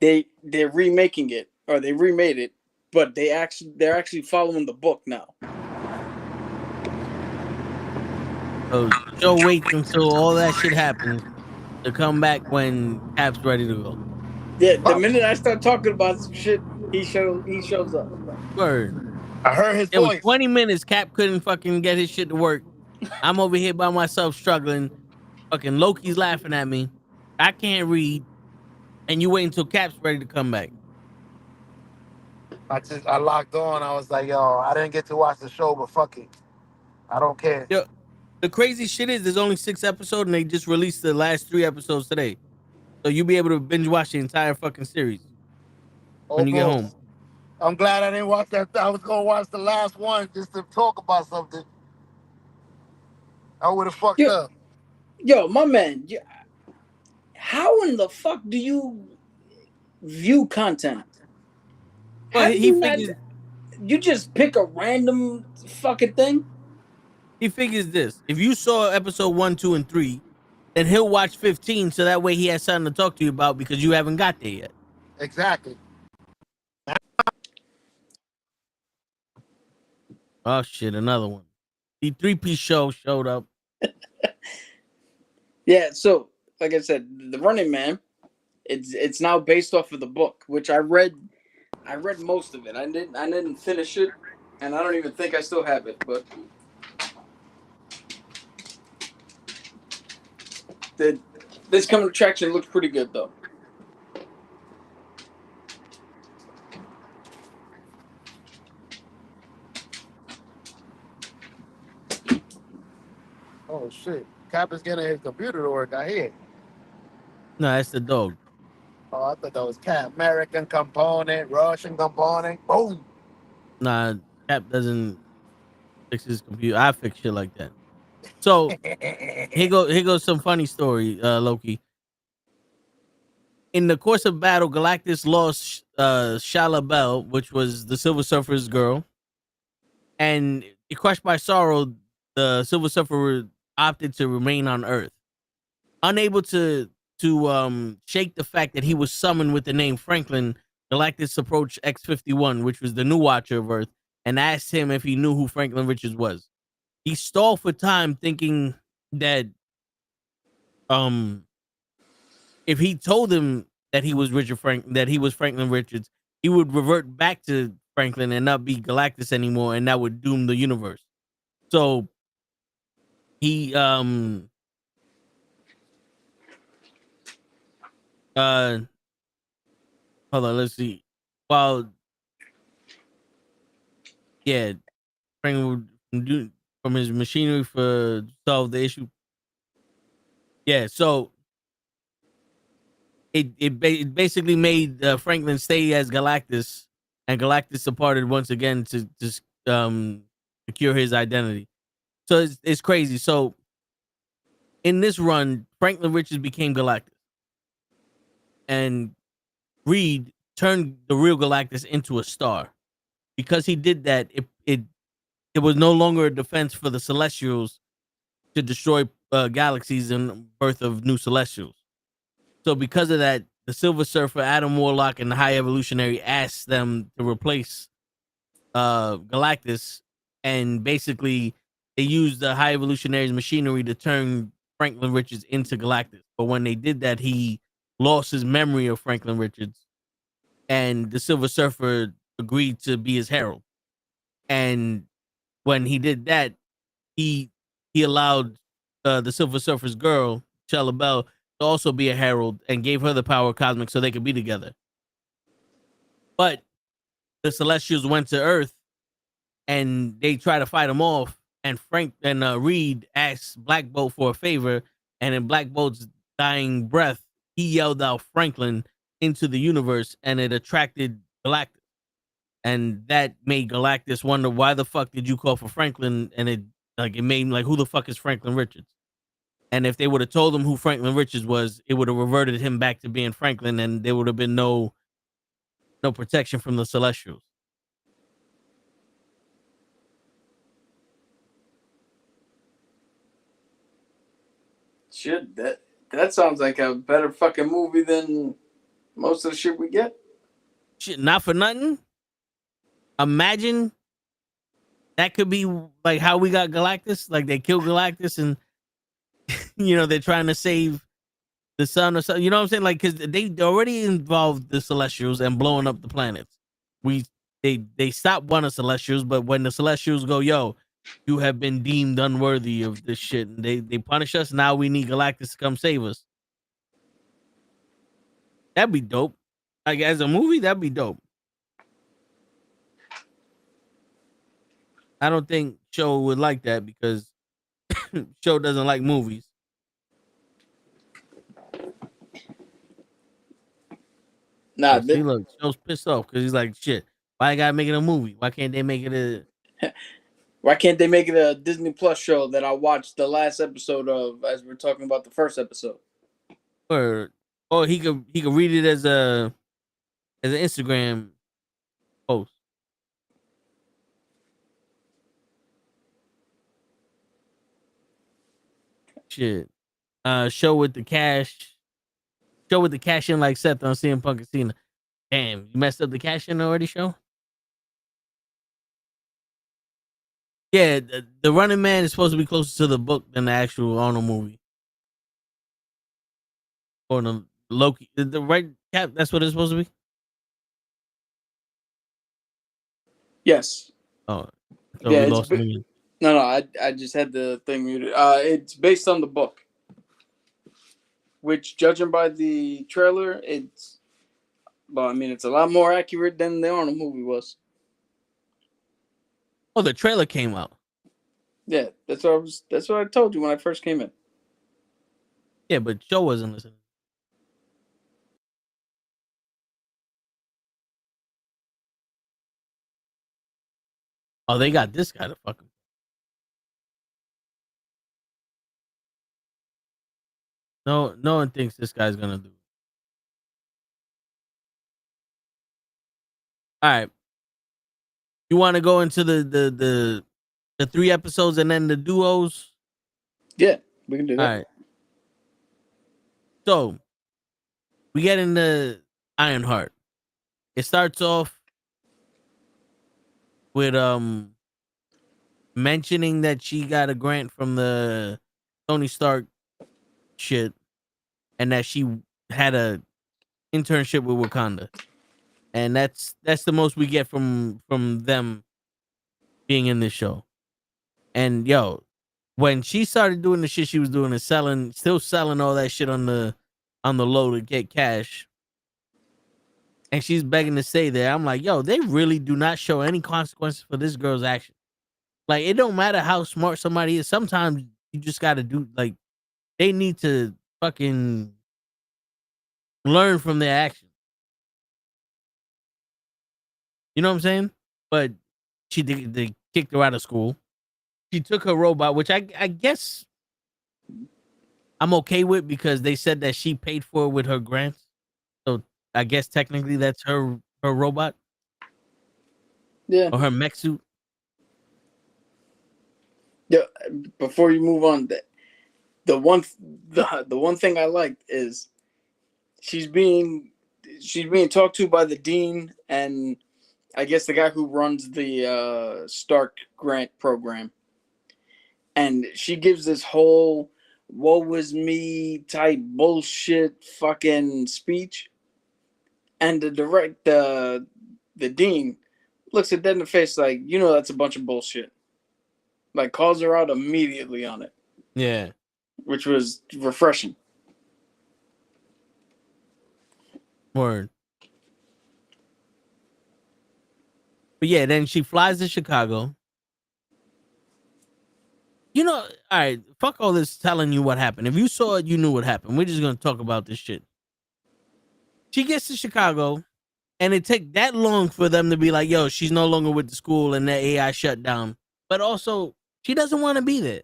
A: yeah.
C: They're remaking it, or they remade it, but they're actually following the book now.
A: So Joe waits until all that shit happens to come back when Cap's ready to go.
C: Yeah, the minute I start talking about some shit, he shows up.
A: Word.
G: I heard his
A: It was
G: voice.
A: 20 minutes. Cap couldn't fucking get his shit to work. I'm over here by myself struggling. Fucking Loki's laughing at me. I can't read. And you wait until Cap's ready to come back.
G: I logged on. I was like, yo, I didn't get to watch the show, but fuck it. I don't care.
A: Yo, the crazy shit is there's only 6 episodes and they just released the last 3 episodes today. So you'll be able to binge watch the entire fucking series
G: Oh,
A: when you get
G: bro.
A: home.
G: I'm glad I didn't watch that. I was gonna watch the last one just to talk about something. I would have fucked up.
C: Yo, my man, how in the fuck do you view content?
A: Well,
C: How do
A: he
C: you not?
A: figures
C: You just pick a random fucking thing?
A: he figures this. If you saw episode 1, 2, and 3, then he'll watch 15 so that way he has something to talk to you about because you haven't got there yet.
G: Exactly.
A: Oh shit, another one. The 3-piece show showed up.
C: Yeah, so like I said, The Running Man, it's now based off of the book, which I read most of it. I didn't finish it, and I don't even think I still have it, but this coming attraction looks pretty good though.
G: Oh shit. Cap is getting his computer to work. I hear.
A: No, that's the dog.
G: Oh, I thought that was Cap. American component, Russian component. Boom.
A: Nah, Cap doesn't fix his computer. I fix shit like that. So here goes some funny story, Loki. In the course of battle, Galactus lost Shala Bell, which was the Silver Surfer's girl, and crushed by sorrow, the Silver Surfer opted to remain on Earth, unable to shake the fact that he was summoned with the name Franklin. Galactus approached X-51, which was the new Watcher of Earth, and asked him if he knew who Franklin Richards was. He stalled for time, thinking that if he told him that he was Franklin Richards, he would revert back to Franklin and not be Galactus anymore, and that would doom the universe. So he uh hold on, let's see. While yeah, Franklin would from his machinery for solve the issue. Yeah, so it basically made Franklin stay as Galactus, and Galactus departed once again to secure his identity. So it's crazy. So in this run, Franklin Richards became Galactus, and Reed turned the real Galactus into a star. Because he did that, it was no longer a defense for the Celestials to destroy galaxies and birth of new Celestials. So because of that, the Silver Surfer, Adam Warlock, and the High Evolutionary asked them to replace Galactus, and basically they used the High Evolutionary's machinery to turn Franklin Richards into Galactus. But when they did that, he lost his memory of Franklin Richards, and the Silver Surfer agreed to be his herald. And when he did that, he allowed the Silver Surfer's girl, Shella Bell, to also be a herald and gave her the power of cosmic so they could be together. But the Celestials went to Earth and they tried to fight him off. And Frank and Reed asked Black Bolt for a favor, and in Black Bolt's dying breath, he yelled out Franklin into the universe, and it attracted Galactus. And that made Galactus wonder, why the fuck did you call for Franklin? And it made him like, who the fuck is Franklin Richards? And if they would have told him who Franklin Richards was, it would have reverted him back to being Franklin, and there would have been no protection from the Celestials.
C: Shit, that sounds like a better fucking movie than most of the shit we get.
A: Shit, not for nothing. Imagine that could be like how we got Galactus. Like they killed Galactus, and they're trying to save the sun or something. You know what I'm saying? Like, because they already involved the Celestials and blowing up the planets. They stopped one of Celestials, but when the Celestials go, yo, you have been deemed unworthy of this shit, and they punish us. Now we need Galactus to come save us. That'd be dope. Like as a movie, that'd be dope. I don't think Show would like that because Show doesn't like movies.
C: Nah,
A: See, look, Show's pissed off because he's like, shit. Why I gotta make it a movie? Why can't they make it a?
C: Why can't they make it a Disney Plus show that I watched the last episode of, as we're talking about the first episode?
A: Or he could read it as an Instagram post. Shit. Show with the cash. Show with the cash in like Seth on CM Punk and Cena. Damn, you messed up the cash in already, Show? Yeah, the Running Man is supposed to be closer to the book than the actual Arnold movie. Or the Loki. The right cap, that's what it's supposed to be?
C: Yes.
A: Oh. So
C: Yeah,
A: we lost him again.
C: No, I just had the thing muted. It's based on the book, which, judging by the trailer, it's a lot more accurate than the Arnold movie was.
A: Oh, the trailer came out.
C: Yeah, that's what I told you when I first came in.
A: Yeah, but Joe wasn't listening. Oh, they got this guy to fuck him. No one thinks this guy's gonna do. All right. You want to go into the 3 episodes and then the duos?
C: Yeah, we can do that.
A: All right. So we get into Ironheart. It starts off with mentioning that she got a grant from the Tony Stark shit, and that she had a internship with Wakanda. And that's the most we get from them being in this show. And yo, when she started doing the shit she was doing and still selling all that shit on the low to get cash, and she's begging to stay there, I'm like, yo, they really do not show any consequences for this girl's action. Like, it don't matter how smart somebody is. Sometimes you just got to do, like, they need to fucking learn from their actions. You know what I'm saying? But they kicked her out of school. She took her robot, which I guess I'm okay with, because they said that she paid for it with her grants. So I guess technically that's her robot
C: Yeah.
A: or her mech suit.
C: Yeah. Before you move on, the one thing I liked is she's being talked to by the dean and I guess the guy who runs the Stark grant program. And she gives this whole woe is me type bullshit fucking speech. And the dean looks her dead in the face like, you know, that's a bunch of bullshit. Like, calls her out immediately on it.
A: Yeah.
C: Which was refreshing.
A: Word. But yeah, then she flies to Chicago. You know, all right, fuck all this telling you what happened. If you saw it, you knew what happened. We're just gonna talk about this shit. She gets to Chicago, and it take that long for them to be like, yo, she's no longer with the school and that AI shut down. But also, she doesn't want to be there.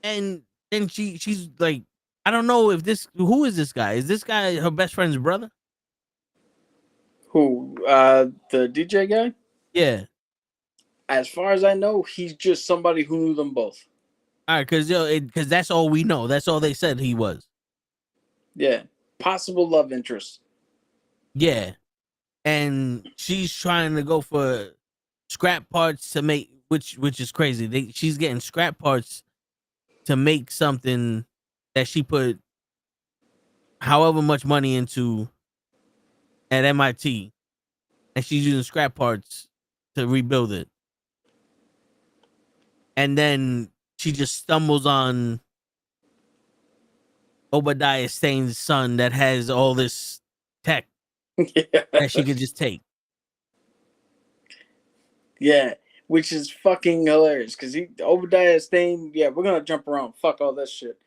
A: And then she's like, I don't know if who is this guy? Is this guy her best friend's brother?
C: Who? The DJ guy?
A: Yeah.
C: As far as I know, he's just somebody who knew them both.
A: All right, because that's all we know. That's all they said he was.
C: Yeah. Possible love interest.
A: Yeah. And she's trying to go for scrap parts to make, which is crazy. She's getting scrap parts to make something that she put however much money into at MIT, and she's using scrap parts to rebuild it. And then she just stumbles on Obadiah Stane's son that has all this tech that she could just take.
C: Yeah, which is fucking hilarious because Obadiah Stane. Yeah, we're gonna jump around. Fuck all that shit.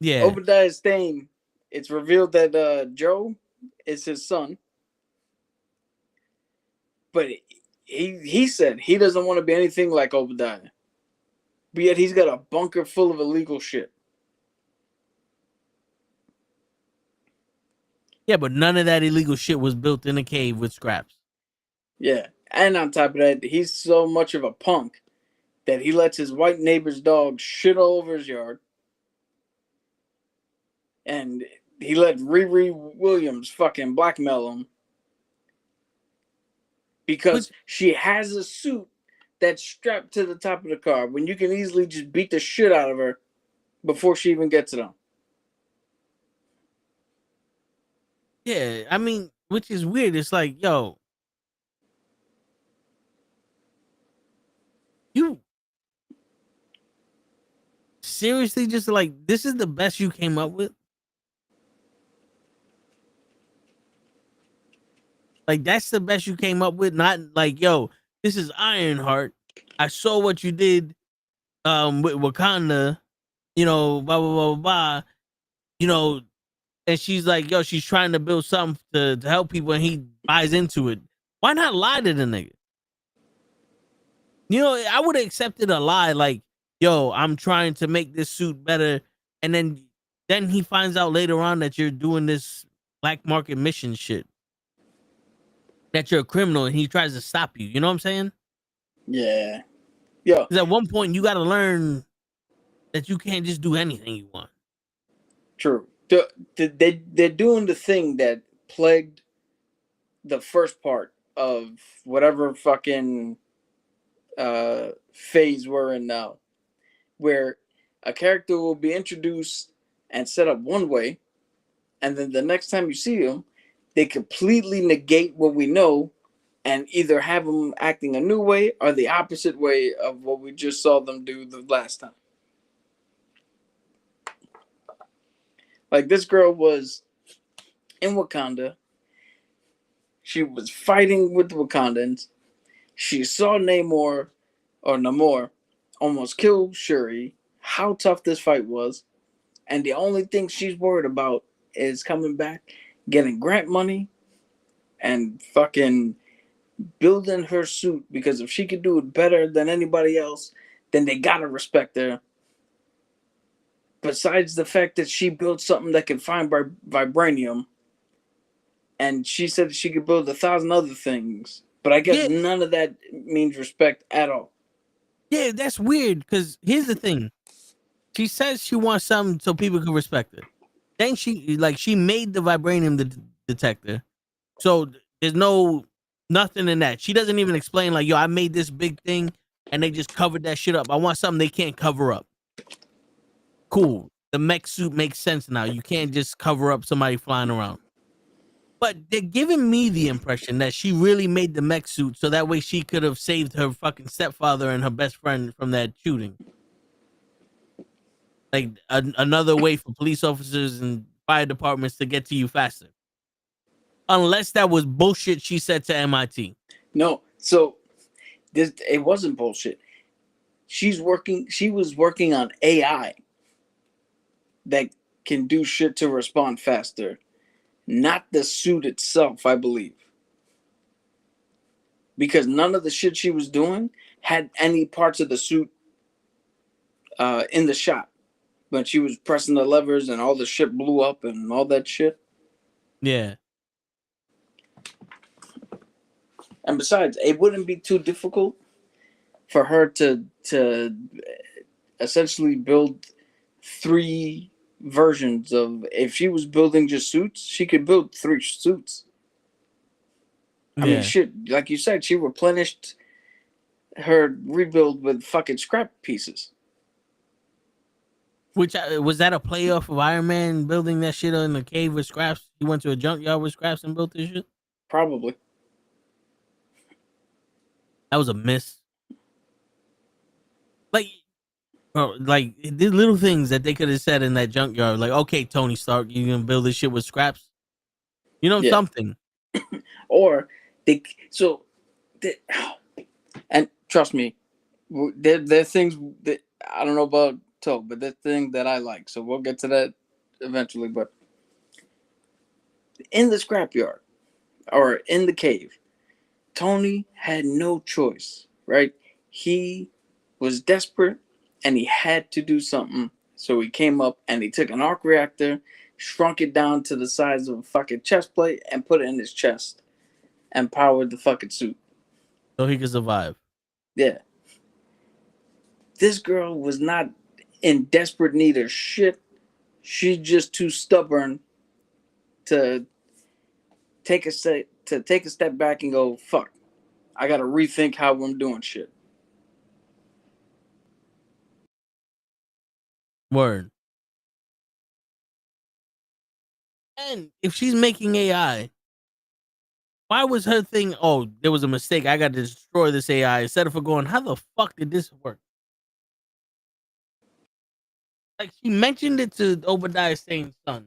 A: Yeah.
C: Obadiah Stane. It's revealed that Joe is his son, but he said he doesn't want to be anything like Obadiah. But yet he's got a bunker full of illegal shit.
A: Yeah, but none of that illegal shit was built in a cave with scraps.
C: Yeah, and on top of that, he's so much of a punk that he lets his white neighbor's dog shit all over his yard. And he let Riri Williams fucking blackmail him because she has a suit that's strapped to the top of the car when you can easily just beat the shit out of her before she even gets it on.
A: Yeah, I mean, which is weird. It's like, yo, you seriously just like, this is the best you came up with? Like, that's the best you came up with? Not like, yo, this is Ironheart. I saw what you did with Wakanda, you know, blah blah blah blah, you know, and she's like, yo, she's trying to build something to help people, and he buys into it. Why not lie to the nigga? You know, I would have accepted a lie like, yo, I'm trying to make this suit better, and then he finds out later on that you're doing this black market mission shit, that you're a criminal, and he tries to stop you. You know what I'm saying?
C: Yeah. Yeah.
A: Because at one point you got to learn that you can't just do anything you want.
C: True. They're doing the thing that plagued the first part of whatever fucking phase we're in now, where a character will be introduced and set up one way, and then the next time you see them, they completely negate what we know and either have them acting a new way or the opposite way of what we just saw them do the last time. Like, this girl was in Wakanda. She was fighting with the Wakandans. She saw Namor almost kill Shuri. How tough this fight was. And the only thing she's worried about is coming back, getting grant money, and fucking building her suit. Because if she could do it better than anybody else, then they gotta respect her. Besides the fact that she built something that can find vibranium, and she said she could build 1,000 other things, but I guess none of that means respect at all.
A: Yeah, that's weird. Because here's the thing: she says she wants something so people can respect her. Then she made the vibranium detector, so there's nothing in that. She doesn't even explain like, yo, I made this big thing, and they just covered that shit up. I want something they can't cover up. Cool. The mech suit makes sense now. You can't just cover up somebody flying around. But they're giving me the impression that she really made the mech suit so that way she could have saved her fucking stepfather and her best friend from that shooting. Like another way for police officers and fire departments to get to you faster. Unless that was bullshit she said to MIT.
C: No, so it wasn't bullshit. She was working on AI that can do shit to respond faster, not the suit itself, I believe. Because none of the shit she was doing had any parts of the suit in the shot. When she was pressing the levers and all the shit blew up and all that shit.
A: Yeah.
C: And besides, it wouldn't be too difficult for her to essentially build 3 versions of, if she was building just suits, she could build 3 suits. I mean, shit, like you said, she replenished her rebuild with fucking scrap pieces.
A: Which was that a playoff of Iron Man building that shit in the cave with scraps? He went to a junkyard with scraps and built this shit?
C: Probably.
A: That was a miss. Like, bro, like the little things that they could have said in that junkyard, like, okay, Tony Stark, you gonna build this shit with scraps? You know, something.
C: Or and trust me, there things that I don't know about Toe, but there's things that I like. So we'll get to that eventually. But in the scrapyard or in the cave, Tony had no choice, right? He was desperate and he had to do something. So he came up and he took an arc reactor, shrunk it down to the size of a fucking chest plate, and put it in his chest and powered the fucking suit.
A: So he could survive.
C: Yeah. This girl was not in desperate need of shit. She's just too stubborn to take a step back and go, fuck, I gotta rethink how I'm doing shit.
A: Word. And if she's making AI, why was her thing, oh, there was a mistake, I gotta destroy this AI, instead of her going, how the fuck did this work? Like, she mentioned it to Obadiah Stane's son.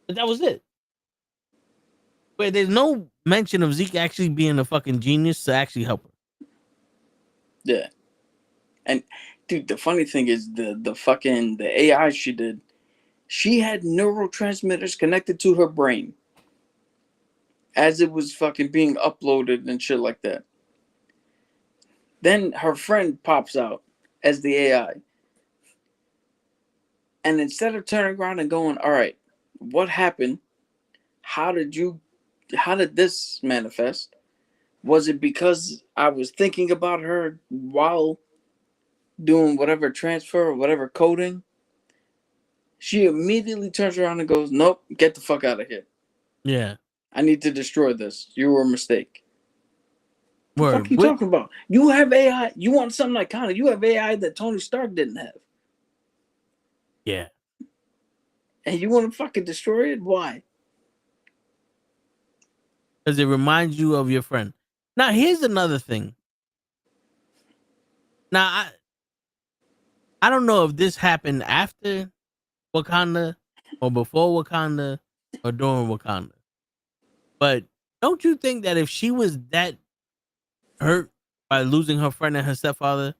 A: But that was it. But there's no mention of Zeke actually being a fucking genius to actually help her.
C: Yeah. And dude, the funny thing is the AI she did, she had neurotransmitters connected to her brain as it was fucking being uploaded and shit like that. Then her friend pops out as the AI. And instead of turning around and going, all right, what happened? How did this manifest? Was it because I was thinking about her while doing whatever transfer or whatever coding? She immediately turns around and goes, nope, get the fuck out of here.
A: Yeah.
C: I need to destroy this. You were a mistake. What the fuck you
A: What?
C: talking about? You have AI. You want something like Connor. You have AI that Tony Stark didn't have.
A: Yeah.
C: And you want to fucking destroy it? Why?
A: because it reminds you of your friend. Now, here's another thing. Now, I don't know if this happened after Wakanda or before Wakanda or during Wakanda, but don't you think that if she was that hurt by losing her friend and her stepfather,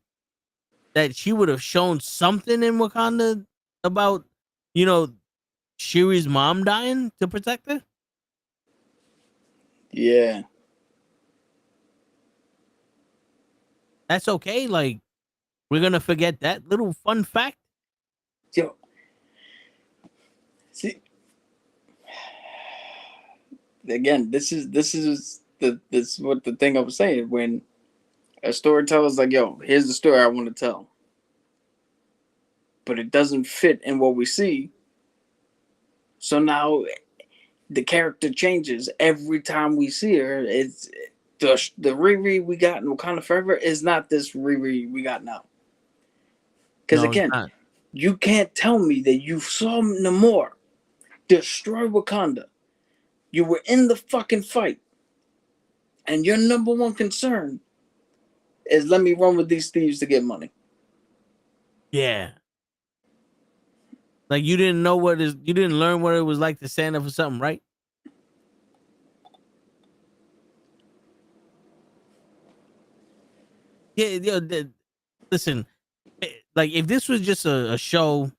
A: that she would have shown something in Wakanda about, you know, Shuri's mom dying to protect her?
C: Yeah.
A: That's okay. Like, we're gonna forget that little fun fact.
C: Yo. See, again, this is what the thing I was saying when a storyteller's like, "Yo, here's the story I want to tell," but it doesn't fit in what we see. So now the character changes every time we see her. It's the Riri we got in Wakanda Forever is not this Riri we got now. Because
A: No, it's
C: again,
A: not.
C: you can't tell me that you saw Namor destroy Wakanda. You were in the fucking fight, and your number one concern is let me run with these thieves to get money.
A: Yeah. Like you didn't learn what it was like to stand up for something, right? Yeah, listen, like if this was just a show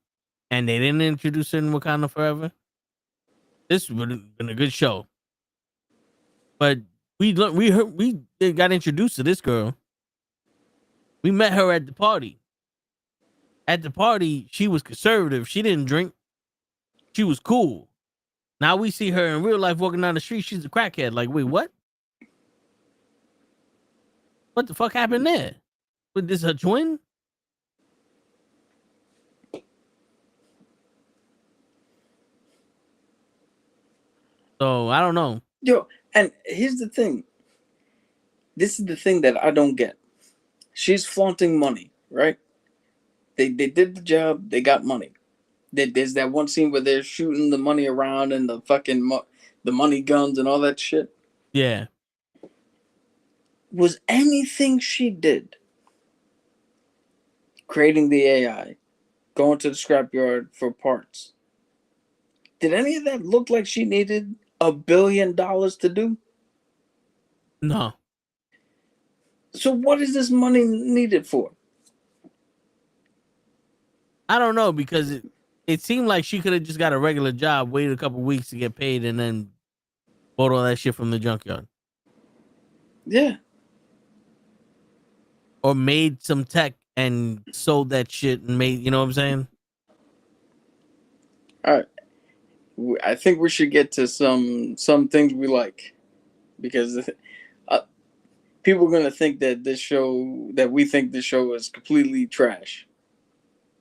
A: and they didn't introduce her in Wakanda Forever, this would have been a good show. But we got introduced to this girl. We met her at the party. At the party, she was conservative. She didn't drink. She was cool. Now we see her in real life walking down the street. She's a crackhead. Like, wait, what? What the fuck happened there? Was this her twin? So I don't know.
C: Yo, and here's the thing. This is the thing that I don't get. She's flaunting money, right? They did the job. They got money. There's that one scene where they're shooting the money around and the fucking the money guns and all that shit.
A: Yeah.
C: Was anything she did, creating the AI, going to the scrapyard for parts, did any of that look like she needed $1 billion to do?
A: No.
C: So what is this money needed for?
A: I don't know because it seemed like she could have just got a regular job, waited a couple weeks to get paid, and then bought all that shit from the junkyard.
C: Yeah.
A: Or made some tech and sold that shit and made, you know what I'm saying?
C: All right. I think we should get to some things we like, because people are gonna think that we think this show is completely trash.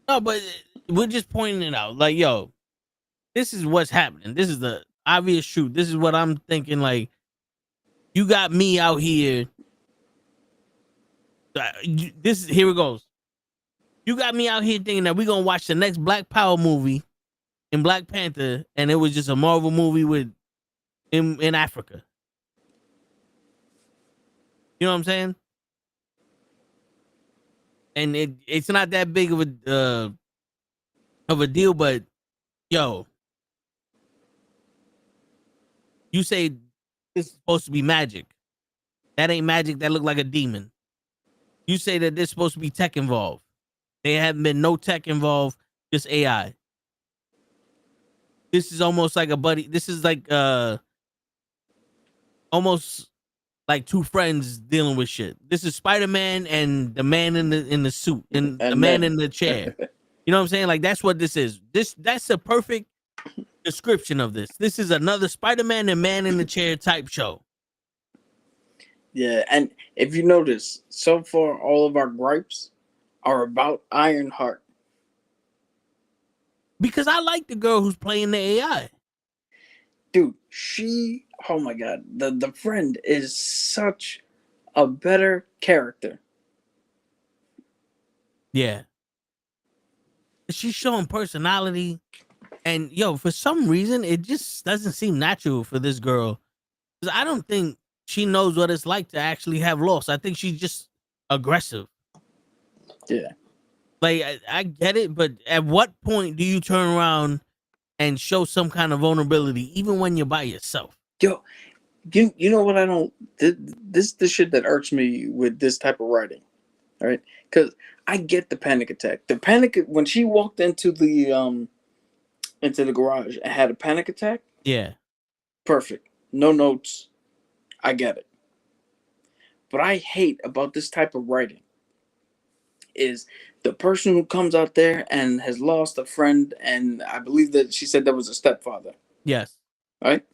A: No, but we're just pointing it out. Like, yo, this is what's happening. This is the obvious truth. This is what I'm thinking. Like, you got me out here. Here it goes. You got me out here thinking that we're gonna watch the next Black Power movie in Black Panther, and it was just a Marvel movie in Africa. You know what I'm saying? And it's not that big of a deal, but yo, you say this is supposed to be magic. That ain't magic. That look like a demon. You say that there's supposed to be tech involved. There haven't been no tech involved, just AI. This is almost like a buddy. This is like almost like two friends dealing with shit. This is Spider-Man and the man in the suit and the man in the chair. You know what I'm saying? Like that's what this is. That's a perfect description of this. This is another Spider-Man and man in the chair type show.
C: Yeah, and if you notice, so far all of our gripes are about Ironheart.
A: Because I like the girl who's playing the AI.
C: Dude, oh my god, the friend is such a better character.
A: Yeah. She's showing personality. And yo, for some reason, it just doesn't seem natural for this girl 'Cause I don't think she knows what it's like to actually have loss. I think she's just aggressive.
C: Yeah.
A: Like I get it, but at what point do you turn around and show some kind of vulnerability, even when you're by yourself?
C: Yo, you know what I don't this the shit that irks me with this type of writing, all right? Because I get the panic attack. The panic when she walked into the garage and had a panic attack.
A: Yeah,
C: Perfect. No notes. I get it. What I hate about this type of writing is the person who comes out there and has lost a friend, and I believe that she said that was a stepfather.
A: yes,
C: Right?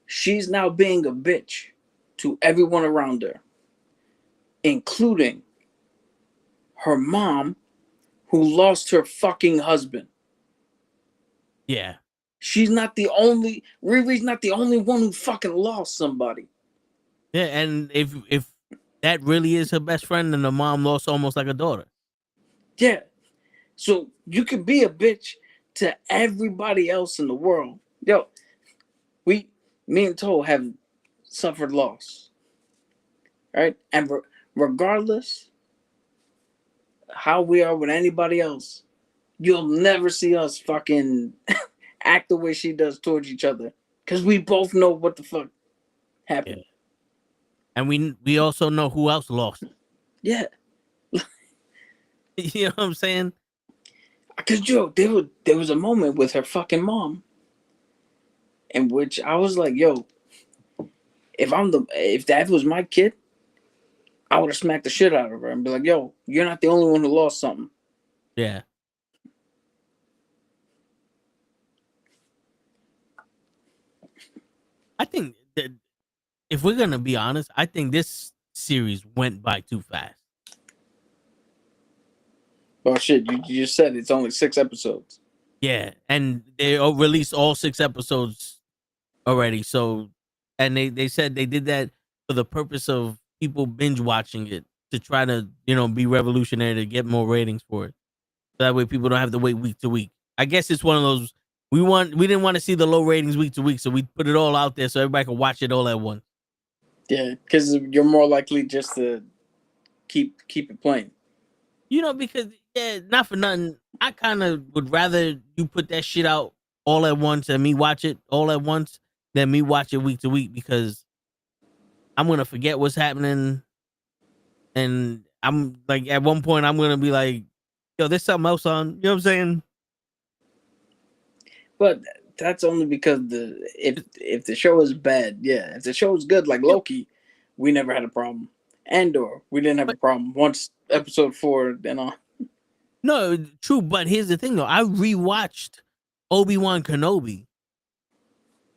C: She's now being a bitch to everyone around her, including her mom, who lost her fucking husband.
A: yeah,
C: She's not the only. Riri's not the only one who fucking lost somebody.
A: yeah. And if that really is her best friend, then the mom lost almost like a daughter.
C: Yeah. So you could be a bitch to everybody else in the world. Yo, me and Toe have suffered loss, right? And regardless how we are with anybody else, you'll never see us fucking act the way she does towards each other, because we both know what the fuck happened.
A: And we also know who else lost.
C: Yeah,
A: You know what I'm saying?
C: because yo, there was a moment with her fucking mom in which I was like, yo, if that was my kid, I would have smacked the shit out of her and be like, yo, you're not the only one who lost something.
A: Yeah. I think that if we're gonna be honest, I think this series went by too fast.
C: Oh shit, you just said it's only 6 episodes.
A: Yeah, and they released all 6 episodes already. So, and they said they did that for the purpose of people binge watching it to try to be revolutionary to get more ratings for it. So that way people don't have to wait week to week. I guess it's one of those we didn't want to see the low ratings week to week, so we put it all out there so everybody can watch it all at once.
C: Yeah, because you're more likely just to keep it playing.
A: Because not for nothing, I kind of would rather you put that shit out all at once and me watch it all at once than me watch it week to week, because I'm gonna forget what's happening, and I'm like at one point I'm gonna be like, yo, there's something else on. You know what I'm saying?
C: But that's only because if the show is bad, yeah. If the show is good, like Loki, we never had a problem. Andor, we didn't have a problem. Once episode 4, then on.
A: No, true, but here's the thing though. I rewatched Obi-Wan Kenobi,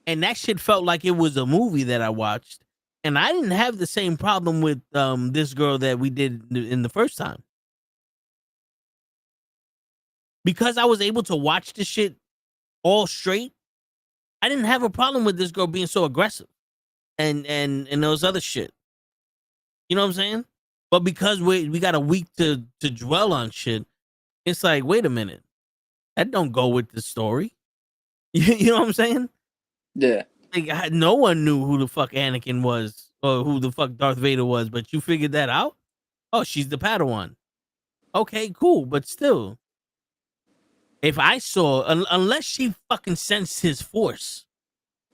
A: and that shit felt like it was a movie that I watched, and I didn't have the same problem with this girl that we did in the first time, because I was able to watch the shit all straight. I didn't have a problem with this girl being so aggressive and those other shit. You know what I'm saying? But because we got a week to dwell on shit, it's like, wait a minute, that don't go with the story. You know what I'm saying?
C: Yeah.
A: Like, no one knew who the fuck Anakin was or who the fuck Darth Vader was, but you figured that out? Oh, she's the Padawan. Okay, cool, but still, if I saw, unless she fucking sensed his force,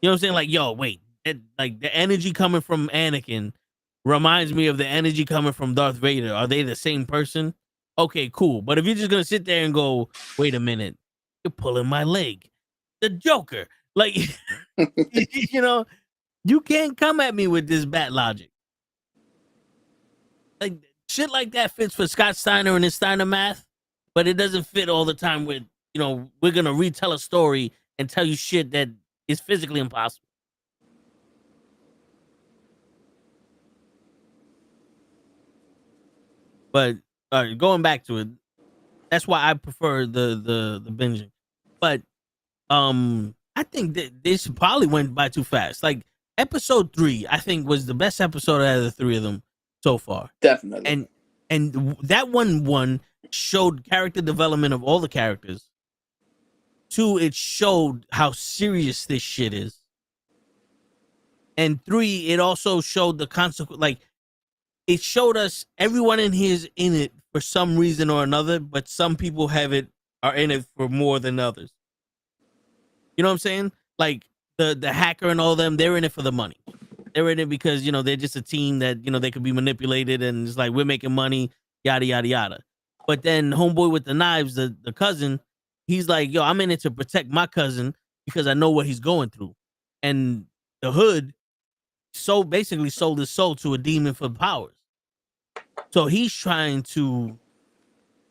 A: you know what I'm saying? Like, yo, wait, like the energy coming from Anakin reminds me of the energy coming from Darth Vader. Are they the same person? Okay, cool. But if you're just gonna sit there and go, wait a minute, you're pulling my leg, the Joker, like, you can't come at me with this bat logic. Like, shit like that fits for Scott Steiner and his Steiner math, but it doesn't fit all the time with, we're gonna retell a story and tell you shit that is physically impossible. But going back to it, that's why I prefer the binging. But I think that this probably went by too fast. Like episode 3, I think was the best episode out of the 3 of them so far.
C: Definitely.
A: And that one showed character development of all the characters. 2, it showed how serious this shit is. And 3, it also showed the consequence. Like it showed us everyone in here is in it for some reason or another, but some people are in it for more than others. You know what I'm saying? Like the hacker and all them, they're in it for the money. They're in it because they're just a team that they could be manipulated, and it's like we're making money, yada yada yada. But then homeboy with the knives, the cousin, he's like, yo, I'm in it to protect my cousin because I know what he's going through. And the hood basically sold his soul to a demon for powers. So he's trying to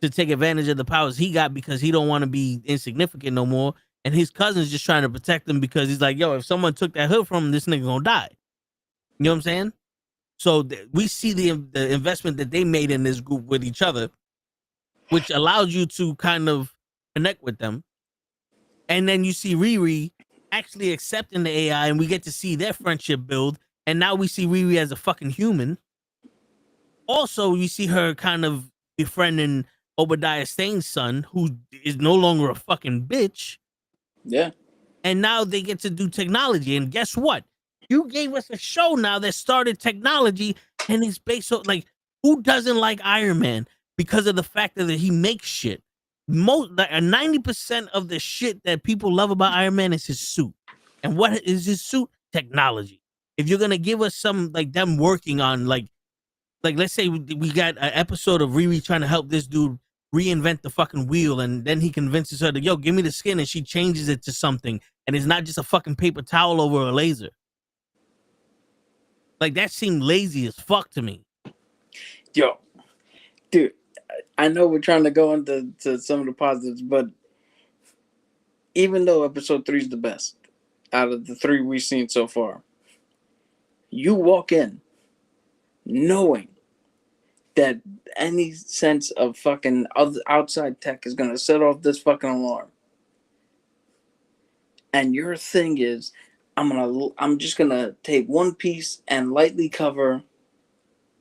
A: take advantage of the powers he got because he don't want to be insignificant no more. And his cousin's just trying to protect him because he's like, yo, if someone took that hood from him, this nigga gonna die. You know what I'm saying? So we see the investment that they made in this group with each other, which allows you to kind of connect with them. And then you see Riri actually accepting the AI, and we get to see their friendship build. And now we see Riri as a fucking human. Also, you see her kind of befriending Obadiah Stane's son, who is no longer a fucking bitch.
C: Yeah.
A: And now they get to do technology. And guess what? You gave us a show now that started technology, and it's based on, like, who doesn't like Iron Man because of the fact that he makes shit? Most, like, 90% of the shit that people love about Iron Man is his suit. And what is his suit? Technology. If you're gonna give us some, like, them working on, like let's say we got an episode of Riri trying to help this dude reinvent the fucking wheel, and then he convinces her to, yo, give me the skin, and she changes it to something, and it's not just a fucking paper towel over a laser. Like, that seemed lazy as fuck to me.
C: Yo, dude, I know we're trying to go into some of the positives, but even though episode 3 is the best out of the 3 we've seen so far, you walk in knowing that any sense of fucking outside tech is gonna set off this fucking alarm, and your thing is, I'm just gonna take one piece and lightly cover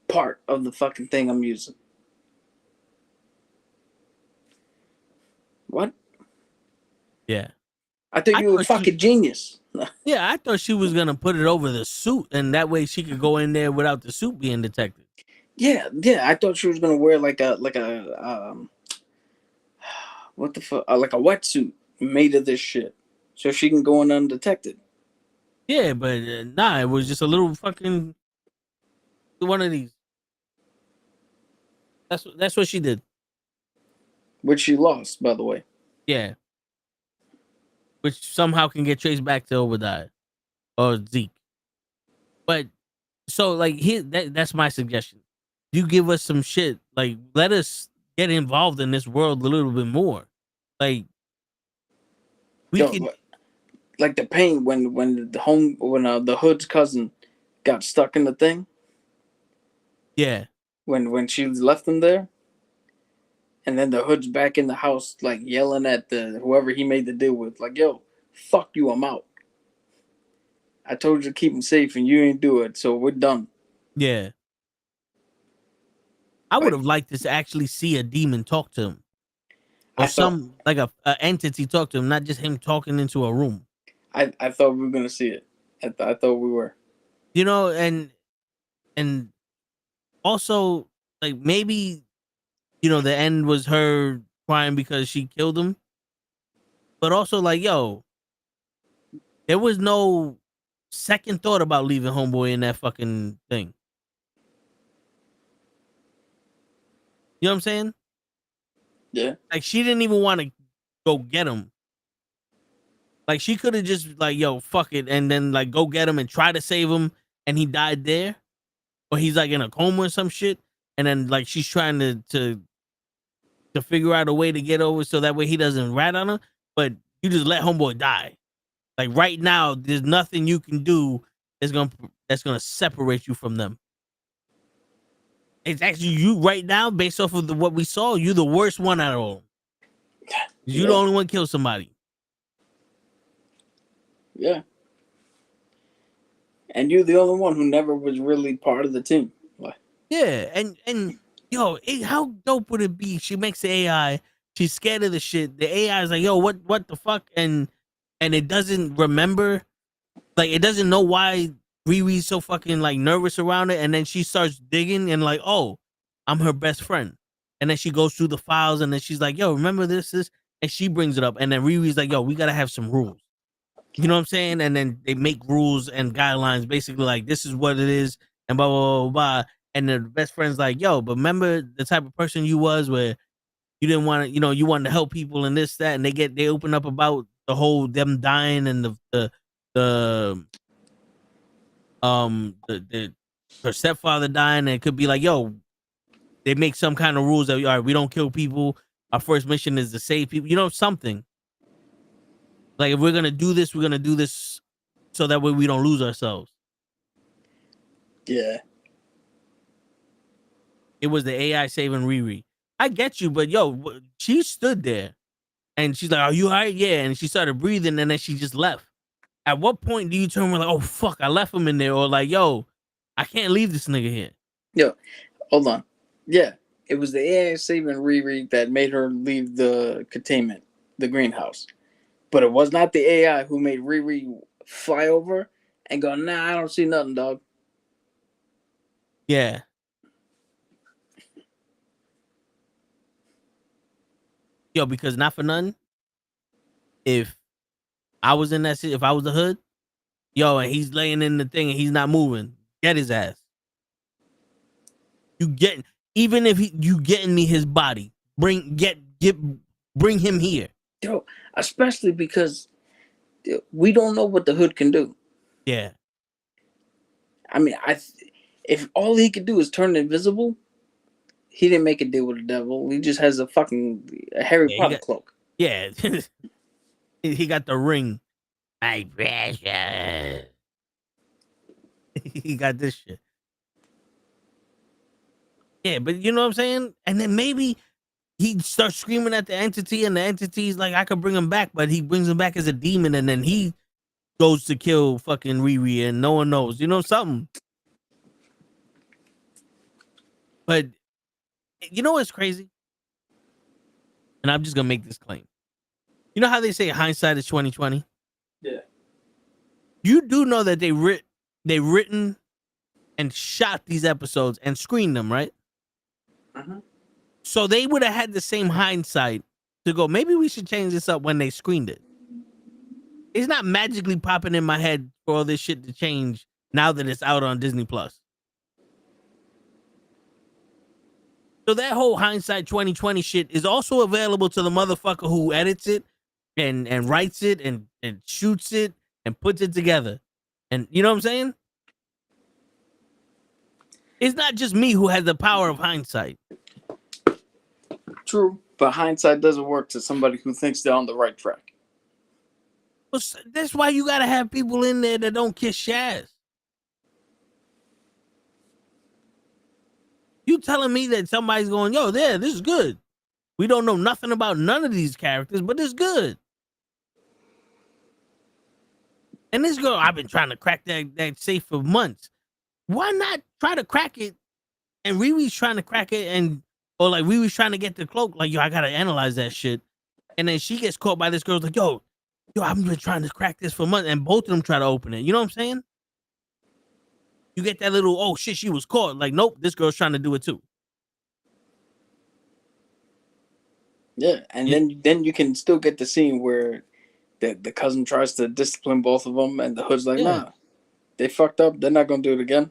C: part of the fucking thing I'm using. What?
A: Yeah.
C: I thought you were a fucking genius.
A: Yeah, I thought she was gonna put it over the suit, and that way she could go in there without the suit being detected.
C: Yeah. I thought she was gonna wear like a what the fuck, like a wetsuit made of this shit, so she can go in undetected.
A: Yeah, but nah, it was just a little fucking one of these. That's what she did.
C: Which she lost, by the way.
A: Yeah. Which somehow can get traced back to Obadiah or Zeke. But so, like, that's my suggestion. You give us some shit, like, let us get involved in this world a little bit more. Like, we can,
C: like the pain when the hood's cousin got stuck in the thing.
A: Yeah.
C: When she left him there, and then the hood's back in the house, like yelling at the whoever he made the deal with, like, yo, fuck you, I'm out. I told you to keep him safe, and you ain't do it, so we're done.
A: Yeah. I would have liked to actually see a demon talk to him, or like a entity talk to him, not just him talking into a room.
C: I thought we were gonna see it. I thought we were.
A: And also, like, maybe the end was her crying because she killed him, but also, like, yo, there was no second thought about leaving homeboy in that fucking thing. You know what I'm saying?
C: Yeah.
A: Like, she didn't even want to go get him. Like, she could have just, like, yo, fuck it, and then, like, go get him and try to save him, and he died there, or he's, like, in a coma or some shit, and then, like, she's trying to figure out a way to get over so that way he doesn't rat on her, but you just let homeboy die. Like, right now, there's nothing you can do that's gonna separate you from them. It's actually you right now, based off of what we saw. You the worst one out of all. You the only one kill somebody.
C: Yeah. And you're the only one who never was really part of the team. Like,
A: yeah, and yo, how dope would it be? She makes the AI. She's scared of the shit. The AI is like, yo, what the fuck? And it doesn't remember. Like, it doesn't know why Riri's so fucking like nervous around it, and then she starts digging and like, oh, I'm her best friend. And then she goes through the files, and then she's like, yo, remember this, and she brings it up, and then Riri's like, yo, we gotta have some rules. You know what I'm saying? And then they make rules and guidelines, basically like this is what it is, and blah blah blah blah. And the best friend's like, yo, but remember the type of person you was where you didn't want to, you wanted to help people and this, that, and they open up about the whole them dying and the her stepfather dying, and it could be like, yo, they make some kind of rules that all right, we don't kill people. Our first mission is to save people. Something. Like if we're gonna do this, we're gonna do this so that way we don't lose ourselves.
C: Yeah.
A: It was the AI saving Riri. I get you, but yo, she stood there and she's like, "Are you all right?" Yeah, and she started breathing, and then she just left. At what point do you turn around like, "Oh fuck, I left him in there," or like, "Yo, I can't leave this nigga here"?
C: Yo, hold on. Yeah, it was the AI saving Riri that made her leave the containment, the greenhouse. But it was not the AI who made Riri fly over and go, nah, I don't see nothing, dog.
A: Yeah. Yo, because not for nothing, if I was in that shit, if I was the hood, yo, and he's laying in the thing and he's not moving, get his ass. Even if you getting me his body, bring him here.
C: Yo, especially because we don't know what the hood can do.
A: Yeah.
C: I mean, if all he could do is turn invisible, he didn't make a deal with the devil. He just has a Harry Potter cloak.
A: Yeah. He got the ring. My precious. He got this shit. Yeah, but you know what I'm saying? And then maybe he starts screaming at the entity, and the entity's like, I could bring him back, but he brings him back as a demon, and then he goes to kill fucking Riri, and no one knows. Something. But you know what's crazy? And I'm just gonna make this claim. You know how they say hindsight is 2020?
C: Yeah.
A: You do know that they written and shot these episodes and screened them, right?
C: Uh-huh.
A: So they would have had the same hindsight to go, maybe we should change this up when they screened it. It's not magically popping in my head for all this shit to change now that it's out on Disney Plus. So that whole hindsight 2020 shit is also available to the motherfucker who edits it and writes it and shoots it and puts it together. And you know what I'm saying? It's not just me who has the power of hindsight.
C: True, but hindsight doesn't work to somebody who thinks they're on the right track.
A: Well, that's why you gotta have people in there that don't kiss Shaz. You telling me that somebody's going, yo, there, this is good. We don't know nothing about none of these characters, but it's good. And this girl, I've been trying to crack that safe for months. Why not try to crack it? And Riri's trying to crack it, or like Riri's trying to get the cloak. Like, yo, I gotta analyze that shit. And then she gets caught by this girl's like, yo, I've been trying to crack this for months, and both of them try to open it. You know what I'm saying? You get that little, oh shit, she was caught. Like, nope, this girl's trying to do it too.
C: Yeah, and then you can still get the scene where the cousin tries to discipline both of them, and the hood's like, nah, they fucked up. They're not gonna do it again,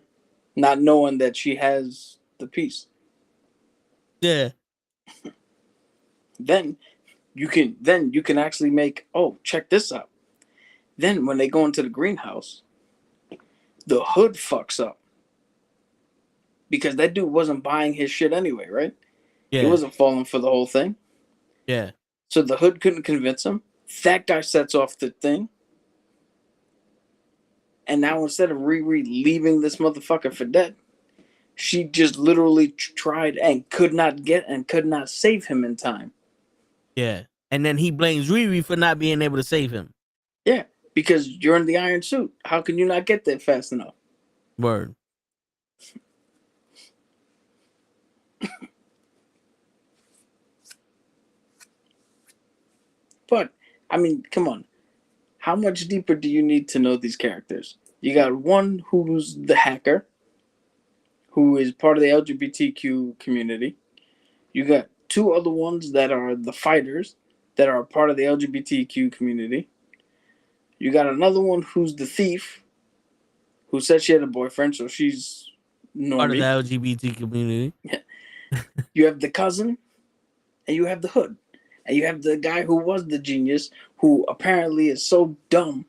C: not knowing that she has the piece.
A: Yeah.
C: Then you can actually make, oh, check this out. Then when they go into the greenhouse, the hood fucks up because that dude wasn't buying his shit anyway, right?
A: Yeah.
C: He wasn't falling for the whole thing.
A: Yeah.
C: So the hood couldn't convince him. That guy sets off the thing. And now instead of Riri leaving this motherfucker for dead, she just literally tried and could not save him in time.
A: Yeah. And then he blames Riri for not being able to save him.
C: Yeah, because you're in the iron suit. How can you not get there fast enough?
A: Word.
C: But, I mean, come on. How much deeper do you need to know these characters? You got one who's the hacker, who is part of the LGBTQ community. You got two other ones that are the fighters that are part of the LGBTQ community. You got another one who's the thief, who said she had a boyfriend, so she's
A: Part of the
C: normie.
A: LGBT community.
C: You have the cousin, and you have the hood. And you have the guy who was the genius, who apparently is so dumb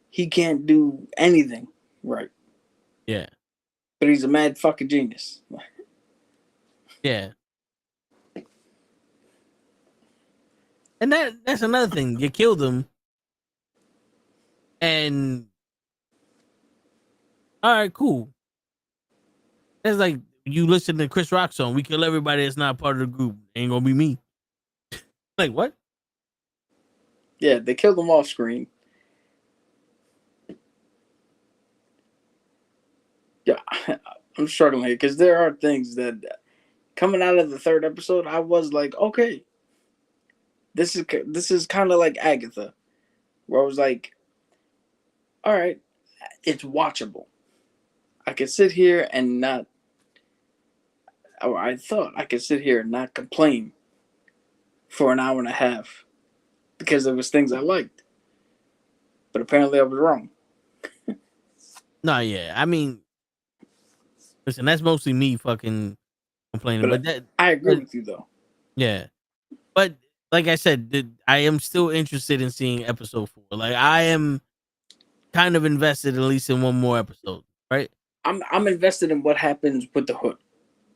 C: he can't do anything right.
A: Yeah.
C: But he's a mad fucking genius.
A: Yeah. And that's another thing. You killed him. And all right, cool. That's like you listen to Chris Rock song, "We kill everybody that's not part of the group. Ain't gonna be me." Like what?
C: Yeah, they killed him off screen. Yeah, I'm struggling here because there are things that coming out of the third episode, I was like, okay, this is kind of like Agatha, where I was like, all right, it's watchable. I could sit here and not, or I thought I could sit here and not complain for an hour and a half because there was things I liked, but apparently I was wrong.
A: No, yeah. I mean, listen, that's mostly me fucking complaining,
C: But
A: but
C: I agree with you though.
A: yeah. But like I said, I am still interested in seeing episode 4. Like I am kind of invested at least in one more episode, right?
C: I'm invested in what happens with the hood,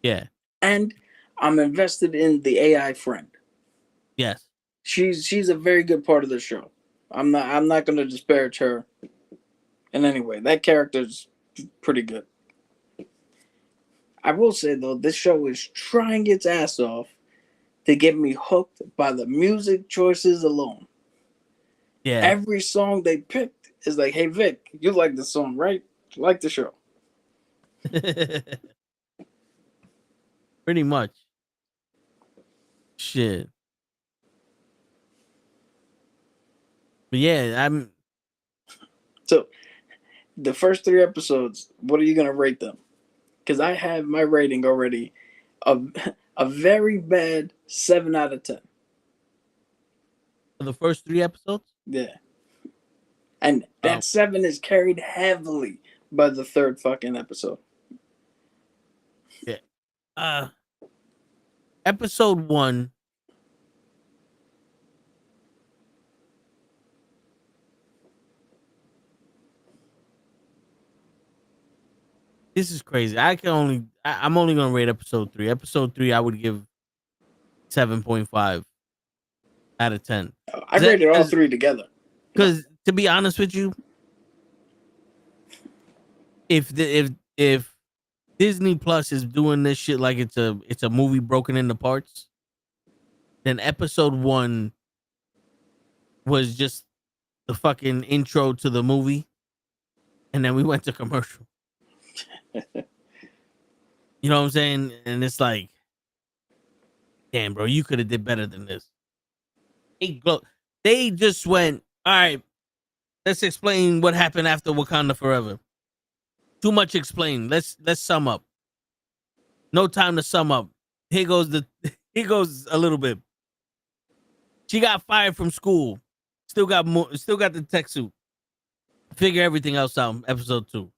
A: Yeah.
C: and I'm invested in the AI friend.
A: Yes.
C: She's a very good part of the show. I'm not going to disparage her in any way. That character's pretty good. I will say though, this show is trying its ass off to get me hooked by the music choices alone.
A: Yeah.
C: Every song they picked is like, "Hey Vic, you like this song, right? You like the show."
A: Pretty much. Shit. But yeah, I'm
C: So the first 3 episodes, what are you gonna rate them? Because I have my rating already, a a very bad 7 out of 10.
A: for the first 3 episodes.
C: Yeah, and that 7 is carried heavily by the third fucking episode.
A: Yeah. Episode 1. This is crazy. I'm only gonna rate episode 3. Episode 3, I would give 7.5 out of 10.
C: I rated all 3 together.
A: Because to be honest with you, if Disney Plus is doing this shit like it's a movie broken into parts, then episode 1 was just the fucking intro to the movie, and then we went to commercial. You know what I'm saying? And it's like, damn, bro, you could have did better than this. They just went, all right, let's explain what happened after Wakanda Forever. Too much explain. Let's sum up. No time to sum up. Here goes a little bit. She got fired from school. Still got the tech suit. Figure everything else out. Episode 2.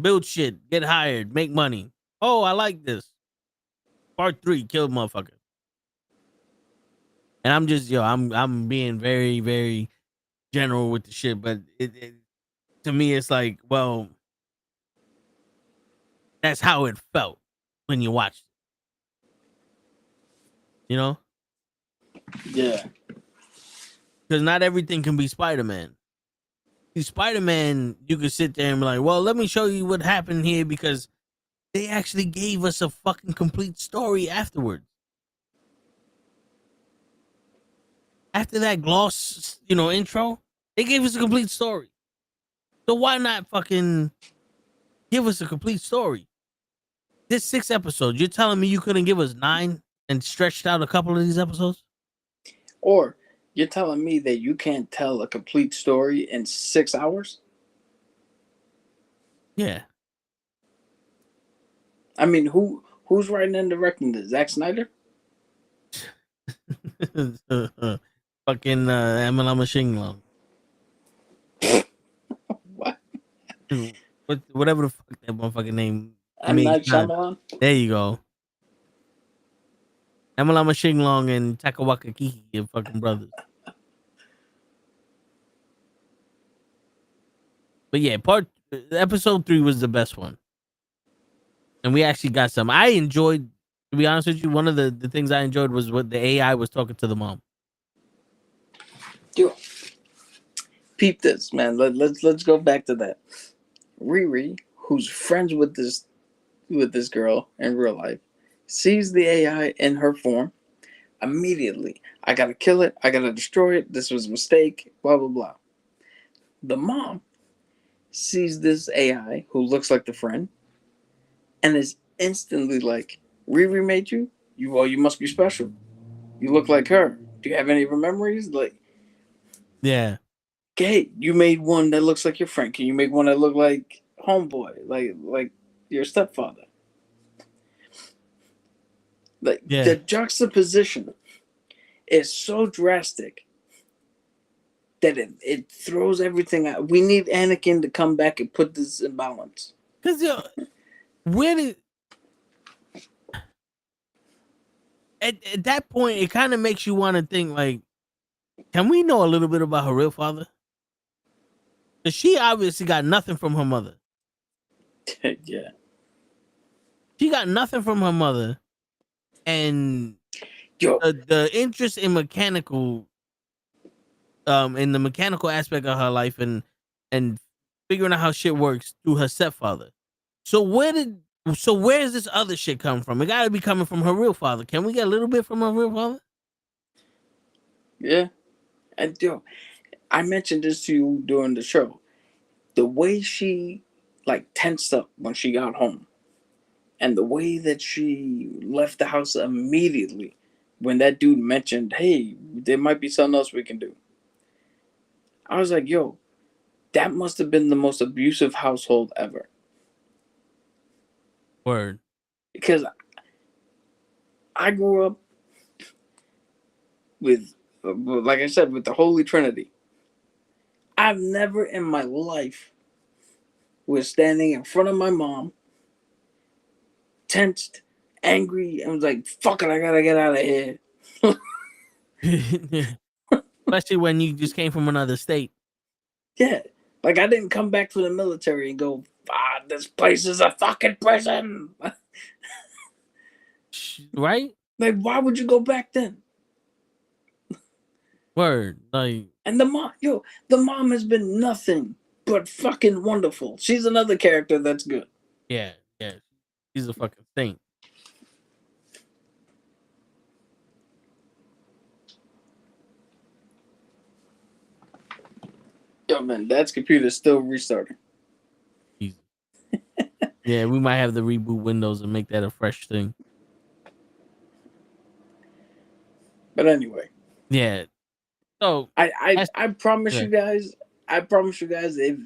A: Build shit. Get hired. Make money. Oh, I like this. Part 3. Kill motherfucker. And I'm just I'm being very, very general with the shit, but it to me it's like, well, that's how it felt when you watched it. You know?
C: Yeah.
A: Because not everything can be Spider-Man. See, Spider-Man, you could sit there and be like, well, let me show you what happened here because they actually gave us a fucking complete story afterwards. After that gloss, intro, they gave us a complete story. So why not fucking give us a complete story? This 6 episodes, you're telling me you couldn't give us 9 and stretched out a couple of these episodes?
C: Or you're telling me that you can't tell a complete story in 6 hours?
A: Yeah.
C: I mean, who's writing and directing this? Zack Snyder?
A: Fucking Emma Machine Long.
C: What?
A: Whatever the fuck that motherfucking name.
C: M. Night Shyamalan?
A: There you go. Emma Machine Long and Takawaka Kiki are fucking brothers. But yeah, episode 3 was the best one. And we actually got some. I enjoyed, to be honest with you, one of the things I enjoyed was what the AI was talking to the mom.
C: Yo, peep this, man. Let's go back to that. Riri, who's friends with this girl in real life, sees the AI in her form. Immediately, I gotta kill it. I gotta destroy it. This was a mistake. Blah blah blah. The mom sees this AI who looks like the friend, and is instantly like, "Riri made you. You must be special. You look like her. Do you have any memories? Like,
A: Yeah.
C: okay, you made one that looks like your friend. Can you make one that look like homeboy, like your stepfather?" Like
A: Yeah.
C: the juxtaposition is so drastic that it throws everything out. We need Anakin to come back and put this in balance.
A: Because, where did. At that point, it kind of makes you want to think, like, can we know a little bit about her real father? Because she obviously got nothing from her mother.
C: Yeah.
A: She got nothing from her mother. And
C: Yo,
A: the interest in mechanical, in the mechanical aspect of her life and figuring out how shit works through her stepfather. So where's this other shit come from? It gotta be coming from her real father. Can we get a little bit from her real father?
C: yeah. And yo, I mentioned this to you during the show. The way she like tensed up when she got home, and the way that she left the house immediately when that dude mentioned, "Hey, there might be something else we can do." I was like, "Yo, that must have been the most abusive household ever."
A: Word.
C: Because I grew up with, like I said, with the Holy Trinity. I've never in my life was standing in front of my mom, tensed, angry, and was like, "Fuck it, I gotta get out of here."
A: Especially when you just came from another state.
C: Yeah, like I didn't come back from the military and go, "This place is a fucking prison."
A: Right?
C: Like, why would you go back then?
A: Word. Like,
C: And the mom has been nothing but fucking wonderful. She's another character that's good.
A: yeah. She's a fucking saint.
C: Yo, man, Dad's computer's still restarting.
A: Jesus. Yeah, we might have to reboot Windows and make that a fresh thing.
C: But anyway,
A: Yeah. So
C: I promise you guys, if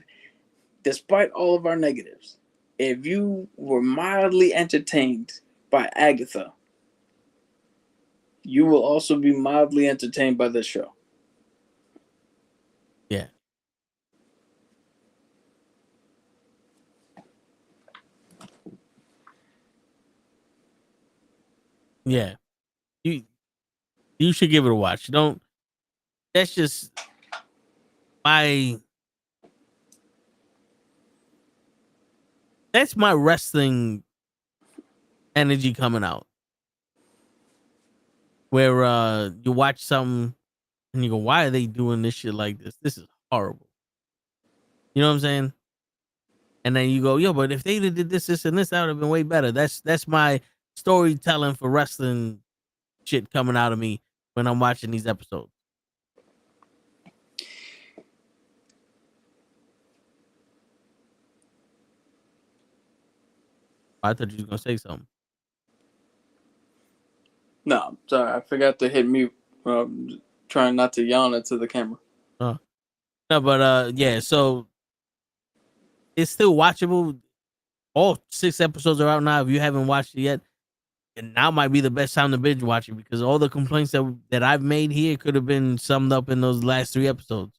C: despite all of our negatives, if you were mildly entertained by Agatha, you will also be mildly entertained by this show.
A: Yeah. Yeah. You should give it a watch. Don't. That's just my. That's my wrestling energy coming out. Where you watch something and you go, why are they doing this shit like this? This is horrible. You know what I'm saying? And then you go, yo, but if they did this, and this, that would have been way better. That's my storytelling for wrestling shit coming out of me when I'm watching these episodes. I thought you was gonna say something.
C: No, sorry, I forgot to hit mute. Trying not to yawn into the camera.
A: No, but yeah. So it's still watchable. All 6 episodes are out now. If you haven't watched it yet, and now might be the best time to binge watch it because all the complaints that I've made here could have been summed up in those last 3 episodes.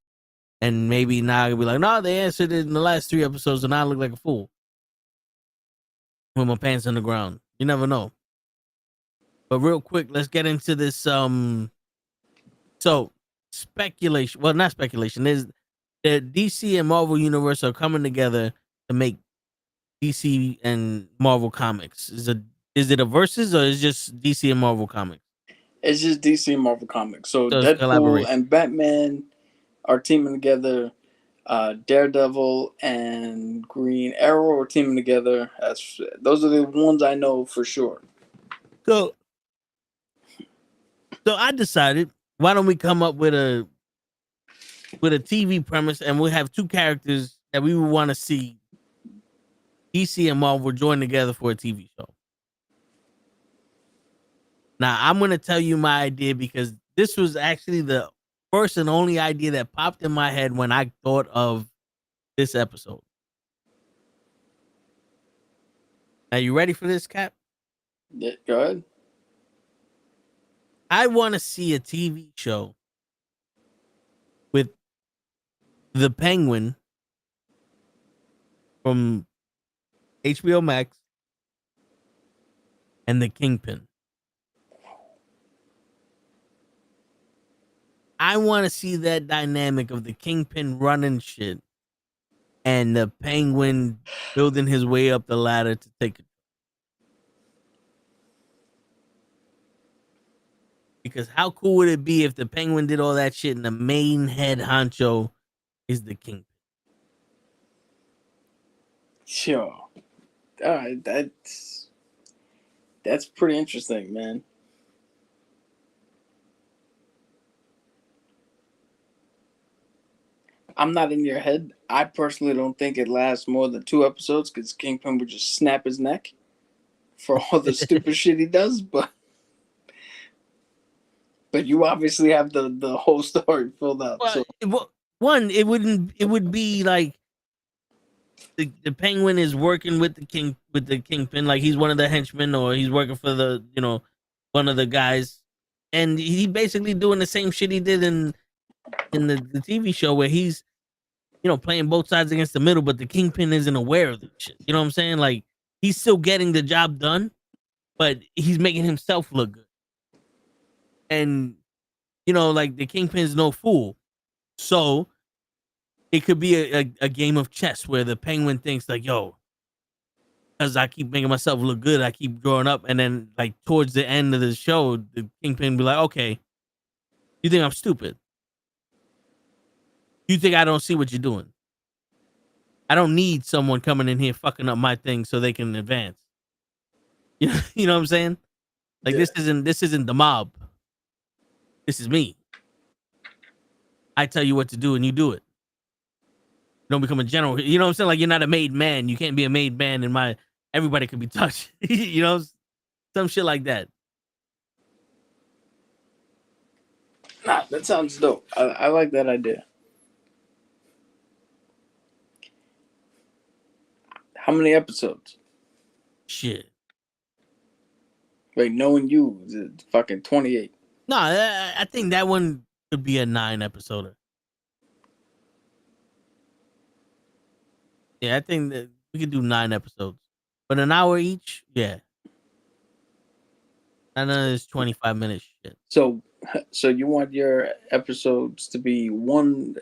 A: And maybe now I could be like, no, they answered it in the last 3 episodes, and I look like a fool with my pants on the ground. You never know. But real quick, let's get into this. So speculation. Well, not speculation. There's the DC and Marvel universe are coming together to make DC and Marvel comics. Is it a versus or is it just DC and Marvel comics?
C: It's just DC and Marvel comics. So
A: So it's
C: Deadpool
A: collaboration.
C: and Batman are teaming together. Daredevil and Green Arrow are teaming together. Those are the ones I know for sure.
A: So I decided, why don't we come up with a TV premise, and we'll have 2 characters that we would want to see DC and Marvel join together for a TV show. Now, I'm going to tell you my idea because this was actually the first and only idea that popped in my head when I thought of this episode. Now, you ready for this, Cap?
C: Yeah, go ahead.
A: I want to see a TV show with the Penguin from HBO Max and the Kingpin. I want to see that dynamic of the Kingpin running shit and the Penguin building his way up the ladder to take it. Because how cool would it be if the Penguin did all that shit and the main head honcho is the Kingpin?
C: Sure. All right, that's pretty interesting, man. I'm not in your head. I personally don't think it lasts more than 2 episodes because Kingpin would just snap his neck for all the stupid shit he does. But you obviously have the whole story filled out.
A: Well,
C: So
A: it would be like the Penguin is working with the Kingpin, like he's one of the henchmen or he's working for the one of the guys, and he basically doing the same shit he did in the TV show where he's playing both sides against the middle, but the Kingpin isn't aware of this shit. You know what I'm saying? Like he's still getting the job done, but he's making himself look good. And like the Kingpin's no fool, so it could be a game of chess where the Penguin thinks like, yo, because I keep making myself look good, I keep growing up, and then like towards the end of the show, the Kingpin be like, okay, you think I'm stupid? You think I don't see what you're doing? I don't need someone coming in here fucking up my thing so they can advance. You know what I'm saying? Like
C: yeah.
A: this isn't the mob. This is me. I tell you what to do and you do it. You don't become a general. You know what I'm saying? Like you're not a made man. You can't be a made man in my. Everybody can be touched. Some shit like that.
C: Nah, that sounds dope. I like that idea. How many episodes?
A: Shit.
C: Wait, knowing you, is it fucking 28?
A: No, I think that one could be a 9 episoder. Yeah, I think that we could do 9 episodes, but an hour each. Yeah, I know it's 25 minutes. Shit.
C: So you want your episodes to be one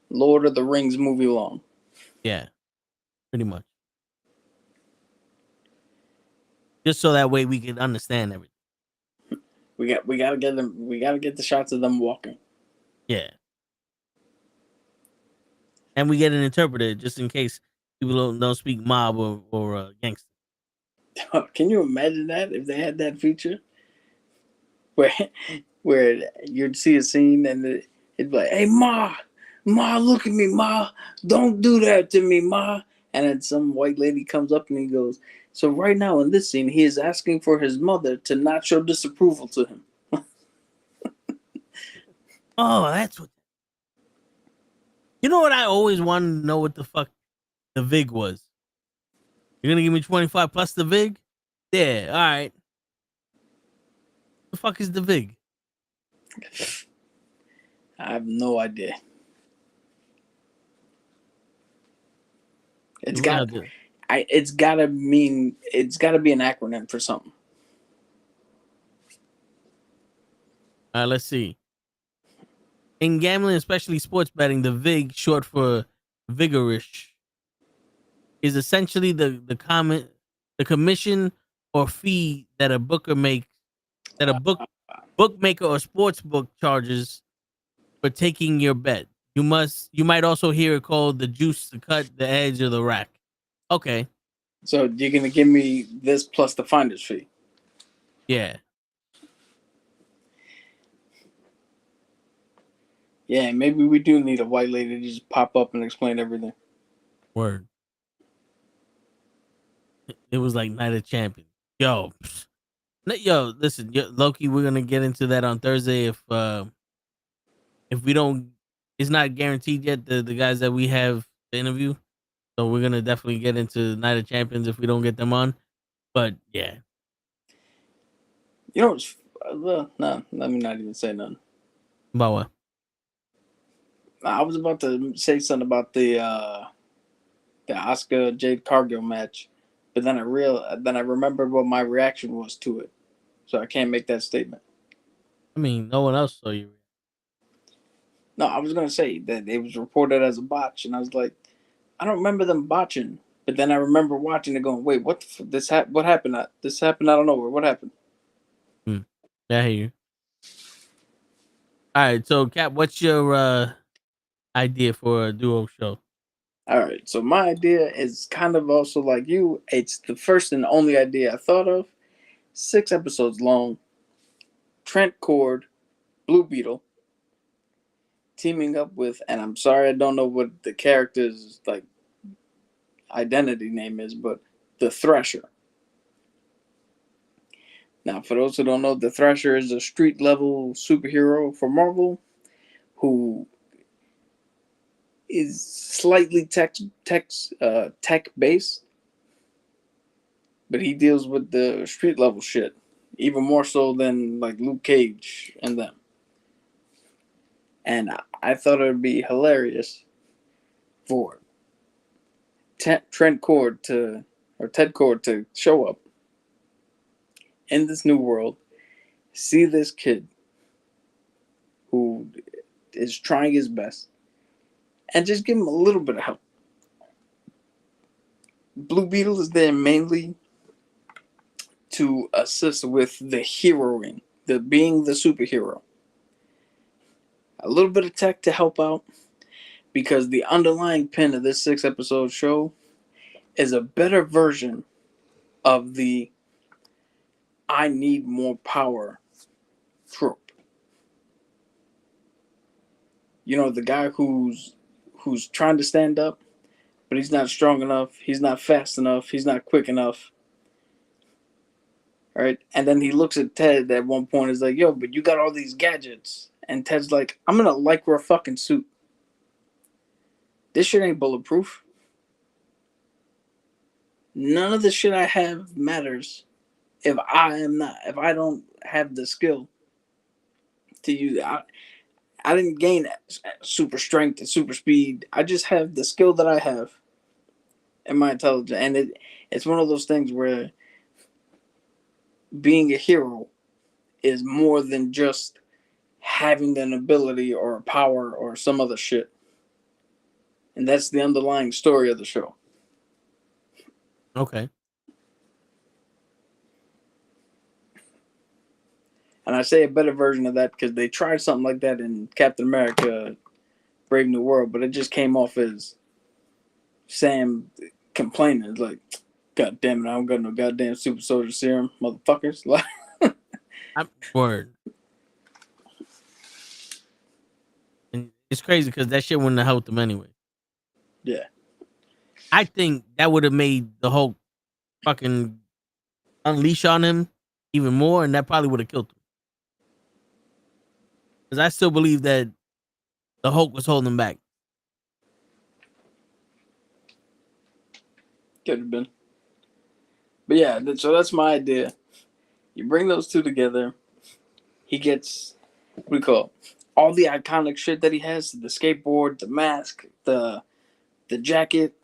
C: Lord of the Rings movie long?
A: Yeah, pretty much. Just so that way we can understand everything.
C: We gotta get them. We gotta get the shots of them walking.
A: Yeah, and we get an interpreter just in case people don't speak mob or gangster.
C: Can you imagine that if they had that feature where you'd see a scene and it'd be like, "Hey, Ma, look at me, Ma, don't do that to me, Ma," and then some white lady comes up and he goes, "So right now in this scene, he is asking for his mother to not show disapproval to him."
A: Oh, that's what. You know what? I always wanted to know what the fuck the VIG was. You're gonna give me 25 plus the VIG? Yeah, all right. The fuck is the VIG?
C: I have no idea. It's
A: We're gonna
C: got
A: have to-
C: it's gotta mean it's gotta be an acronym for something.
A: All right, let's see. In gambling, especially sports betting, the VIG, short for vigorish, is essentially the commission or fee that a booker makes that a bookmaker or sports book charges for taking your bet. You might also hear it called the juice, the cut, the edge, or the rack. Okay.
C: So you're gonna give me this plus the finder's fee.
A: Yeah.
C: Yeah, maybe we do need a white lady to just pop up and explain everything.
A: Word. It was like Night of Champions. Yo. Yo, listen, Loki, we're gonna get into that on Thursday if we don't it's not guaranteed yet the guys that we have to interview. So we're gonna definitely get into Night of Champions if we don't get them on. But yeah.
C: You know what's well, no, let me not even say nothing.
A: About what?
C: I was about to say something about the Oscar Jade Cargill match, but then I remembered what my reaction was to it, so I can't make that statement.
A: I mean, no one else saw you.
C: No, I was gonna say that it was reported as a botch, and I was like, I don't remember them botching, but then I remember watching it, going, wait, what? What happened? This happened out of nowhere. What happened?
A: Hmm. Yeah, I hear you. All right, so Cap, what's your idea for a duo show?
C: All right, so my idea is kind of also like you. It's the first and only idea I thought of. 6 episodes long. Trent Cord, Blue Beetle, teaming up with, and I'm sorry I don't know what the character's like identity name is, but the Thresher. Now, for those who don't know, the Thresher is a street level superhero for Marvel who is slightly tech based, but he deals with the street level shit even more so than like Luke Cage and them. And I thought it would be hilarious for Trent Cord to or Ted Cord to show up in this new world, see this kid who is trying his best, and just give him a little bit of help. Blue Beetle is there mainly to assist with the heroing, the being the superhero. A little bit of tech to help out, because the underlying pin of this 6 episode show is a better version of the I need more power trope. You know, the guy who's trying to stand up, but he's not strong enough, he's not fast enough, he's not quick enough. Right? And then he looks at Ted at one point and is like, yo, but you got all these gadgets. And Ted's like, I'm gonna Lycra fucking suit. This shit ain't bulletproof. None of the shit I have matters if I don't have the skill to use it. I didn't gain super strength and super speed. I just have the skill that I have and my intelligence. And it's one of those things where being a hero is more than just having an ability or a power or some other shit. And that's the underlying story of the show.
A: Okay.
C: And I say a better version of that because they tried something like that in Captain America Brave New World, but it just came off as Sam complaining. It's like, God damn it, I don't got no goddamn super soldier serum, motherfuckers. Like,
A: I'm word. And it's crazy because that shit wouldn't have helped him anyway.
C: yeah.
A: I think that would have made the Hulk fucking unleash on him even more, and that probably would have killed him. Because I still believe that the Hulk was holding him back.
C: Could have been. But yeah, so that's my idea. You bring those two together. He gets, what do you call it? All the iconic shit that he has, the skateboard, the mask, the jacket,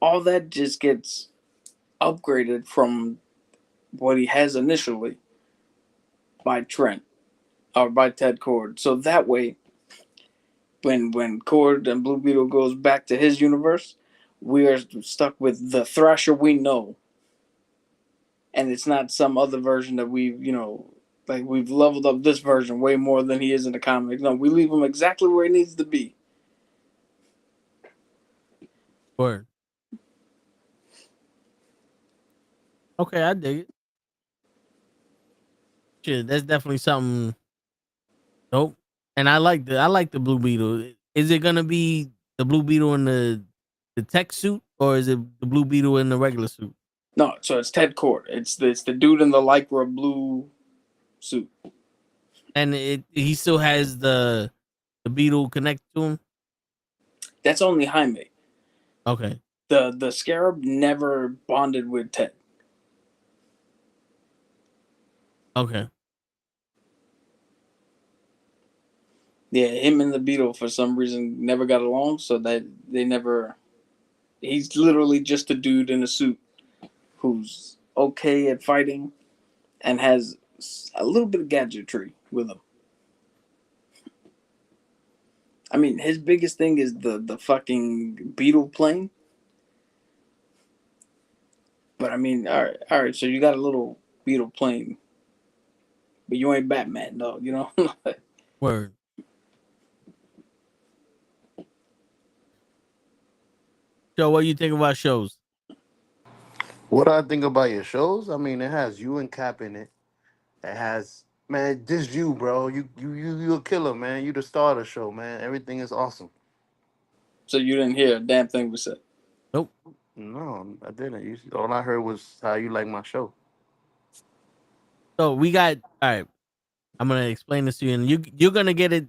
C: all that just gets upgraded from what he has initially by Trent or by Ted Cord. So that way, when Cord and Blue Beetle goes back to his universe, we are stuck with the Thrasher we know, and it's not some other version that we've leveled up this version way more than he is in the comics. No, we leave him exactly where he needs to be.
A: Word. Okay, I dig it. Shit, that's definitely something. Nope. And I like the Blue Beetle. Is it gonna be the Blue Beetle in the tech suit, or is it the Blue Beetle in the regular suit?
C: No, so it's Ted Cord. It's the dude in the lycra blue suit.
A: And he still has the Beetle connected to him.
C: That's only Jaime.
A: Okay.
C: The Scarab never bonded with Ted.
A: Okay.
C: Yeah, him and the Beetle for some reason never got along, so that they never. He's literally just a dude in a suit who's okay at fighting and has a little bit of gadgetry with him. I mean, his biggest thing is the fucking Beetle plane. But I mean, all right. So you got a little Beetle plane, but you ain't Batman, dog. You know.
A: Word. So, what you think about shows?
G: What do I think about your shows? I mean, it has you and Cap in it. It has, man, this you, bro. You a killer, man. You the star of the show, man. Everything is awesome.
C: So you didn't hear a damn thing we said.
A: Nope.
G: No, I didn't. All I heard was how you like my show.
A: So we got all right. I'm gonna explain this to you, and you're gonna get it.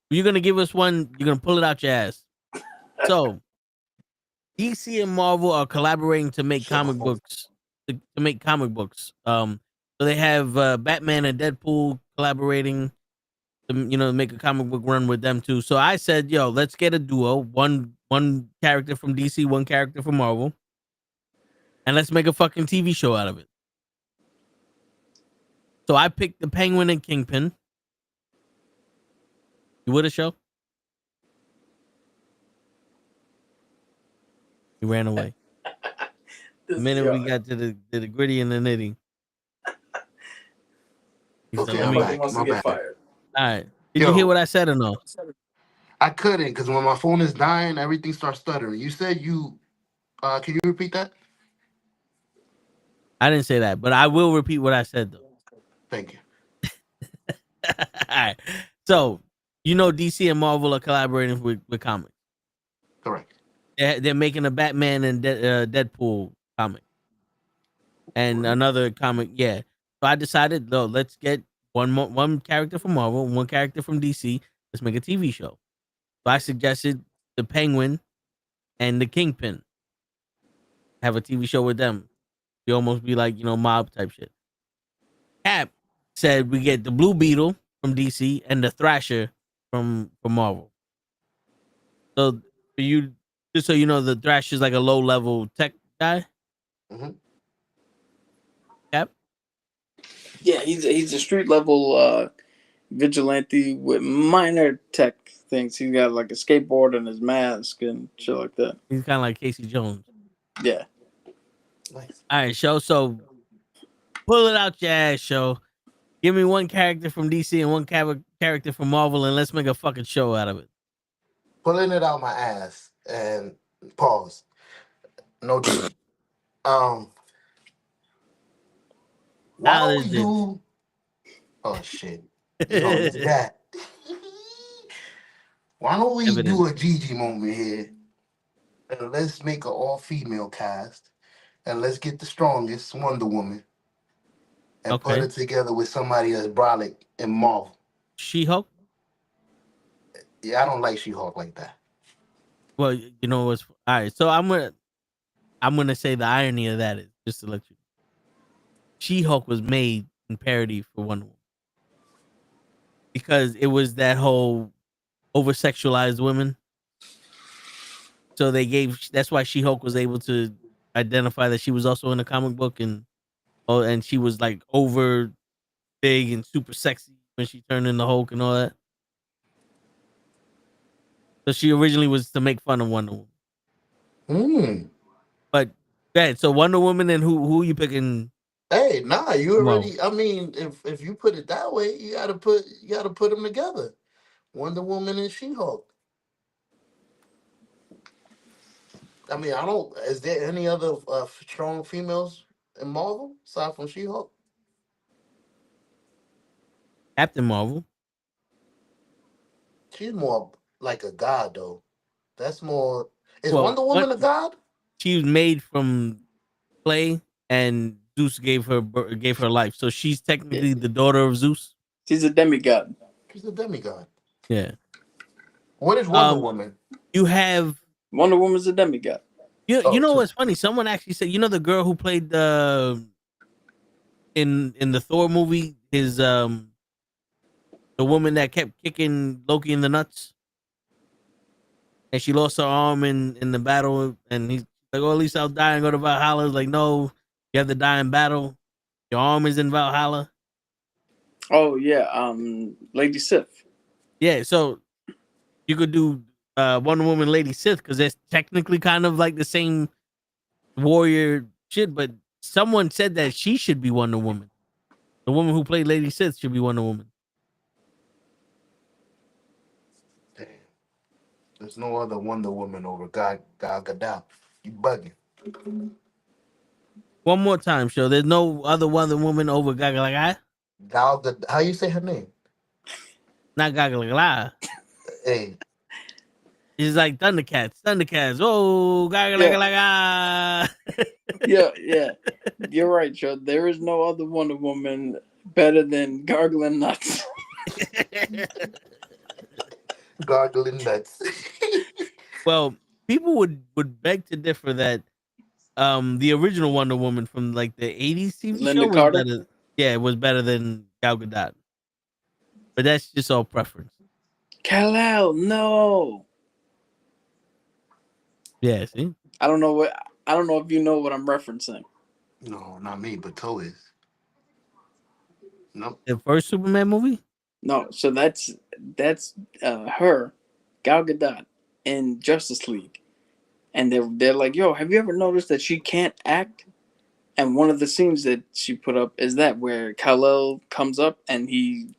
A: You're gonna give us one. You're gonna pull it out your ass. So DC and Marvel are collaborating to make
G: Shut my
A: comic
G: phone.
A: books. To make comic books. So they have Batman and Deadpool collaborating to make a comic book run with them too. So I said, yo, let's get a duo. One character from DC, one character from Marvel, and let's make a fucking TV show out of it. So I picked the Penguin and Kingpin. You with a show? He ran away. The minute we got to the gritty and the knitty. He said,
G: Okay,
A: let
G: I'm
A: me.
G: back. My bad.
C: Fired.
A: All right. Did you hear what I said or no?
G: I couldn't because when my phone is dying, everything starts stuttering. You said you. Can you repeat that?
A: I didn't say that, but I will repeat what I said though.
G: Thank you.
A: All right. So, DC and Marvel are collaborating with comics.
G: Correct.
A: They're making a Batman and Deadpool comic. And another comic, yeah. So I decided, no, let's get one character from Marvel, one character from DC. Let's make a TV show. So I suggested the Penguin and the Kingpin have a TV show with them. You almost be like, mob type shit. Cap said we get the Blue Beetle from DC and the Thrasher from Marvel. So for you, just so you know, the Thrasher's like a low level tech guy.
G: Mm-hmm.
A: Cap.
C: Yeah, he's a street level vigilante with minor tech things. He's got like a skateboard and his mask and shit like that.
A: He's kind of like Casey Jones.
C: Yeah.
G: Nice.
A: All right, show. So pull it out your ass, show. Give me one character from DC and one character from Marvel, and let's make a fucking show out of it.
G: Pulling it out my ass and pause. No diddy. Why
A: Now
G: don't
A: this
G: we
A: did.
G: do? Oh shit! You gonna do that? Why don't we do a Gigi moment here? And let's make an all-female cast, and let's get the strongest Wonder Woman, and put
A: Okay.
G: it together with somebody that's brolic and Marvel.
A: She-Hulk?
G: Yeah, I don't like She-Hulk like that.
A: Well, what's all right. So I'm gonna I'm gonna say the irony of that is just to let you. She-Hulk was made in parody for Wonder Woman because it was that whole over sexualized women. So they gave. That's why She-Hulk was able to identify that she was also in a comic book, and she was like over big and super sexy when she turned into Hulk and all that. So she originally was to make fun of Wonder Woman.
G: Hmm.
A: But yeah, so Wonder Woman and who you picking?
G: Hey, nah, you
A: Well,
G: already. I mean, if you put it that way, you gotta put them together. Wonder Woman and She Hulk. I mean, I don't. Is there any other strong females in Marvel aside from She Hulk?
A: Captain Marvel.
G: She's more like a god, though. That's more. Is
A: Well,
G: Wonder
A: what
G: Woman a god?
A: she was made from clay, and Zeus gave her life. So she's
C: Yeah,
A: technically the daughter of Zeus.
C: she's a demigod.
G: She's a demigod.
A: Yeah.
G: What is Wonder
A: Um,
G: Woman?
A: you have
C: Wonder Woman's a demigod.
A: you
G: Oh,
A: know
G: two.
A: what's funny? Someone actually said the girl who played the in the Thor movie is the woman that kept kicking Loki in the nuts, and she lost her arm in the battle, and he's like, "Oh, at least I'll die and go to Valhalla." It's like, no, you have to die in battle. Your arm is in Valhalla.
C: Oh yeah, Lady Sif.
A: Yeah, so you could do Wonder Woman, Lady Sith, because that's technically kind of like the same warrior shit. But someone said that she should be Wonder Woman. The woman who played Lady Sith should be Wonder Woman.
G: Damn. There's no other Wonder Woman over Gal Gadot. You bugging?
A: One more time, show. There's no other Wonder Woman over Gaga like
G: Gal Gadot. How you say her name?
A: not Gaga like
G: Hey,
A: It's like Thundercats. Thundercats. Oh, Gaga
C: Yeah,
A: like
C: yeah. You're right, Joe. There is no other Wonder Woman better than gargling nuts.
G: gargling nuts.
A: Well, people would beg to differ that the original Wonder Woman from like the 80s TV show
C: Linda
A: was
C: Carter.
A: better. Yeah, it was better than Gal Gadot. But that's just all preference.
C: Kal-El, no.
A: Yeah, see?
C: I don't know what. I don't know if you know what I'm referencing.
G: No, not me, but Toe is. Nope.
A: The first Superman movie?
C: No, so that's her, Gal Gadot, in Justice League, and they're like, yo, have you ever noticed that she can't act? And one of the scenes that she put up is that where Kal-El comes up and he's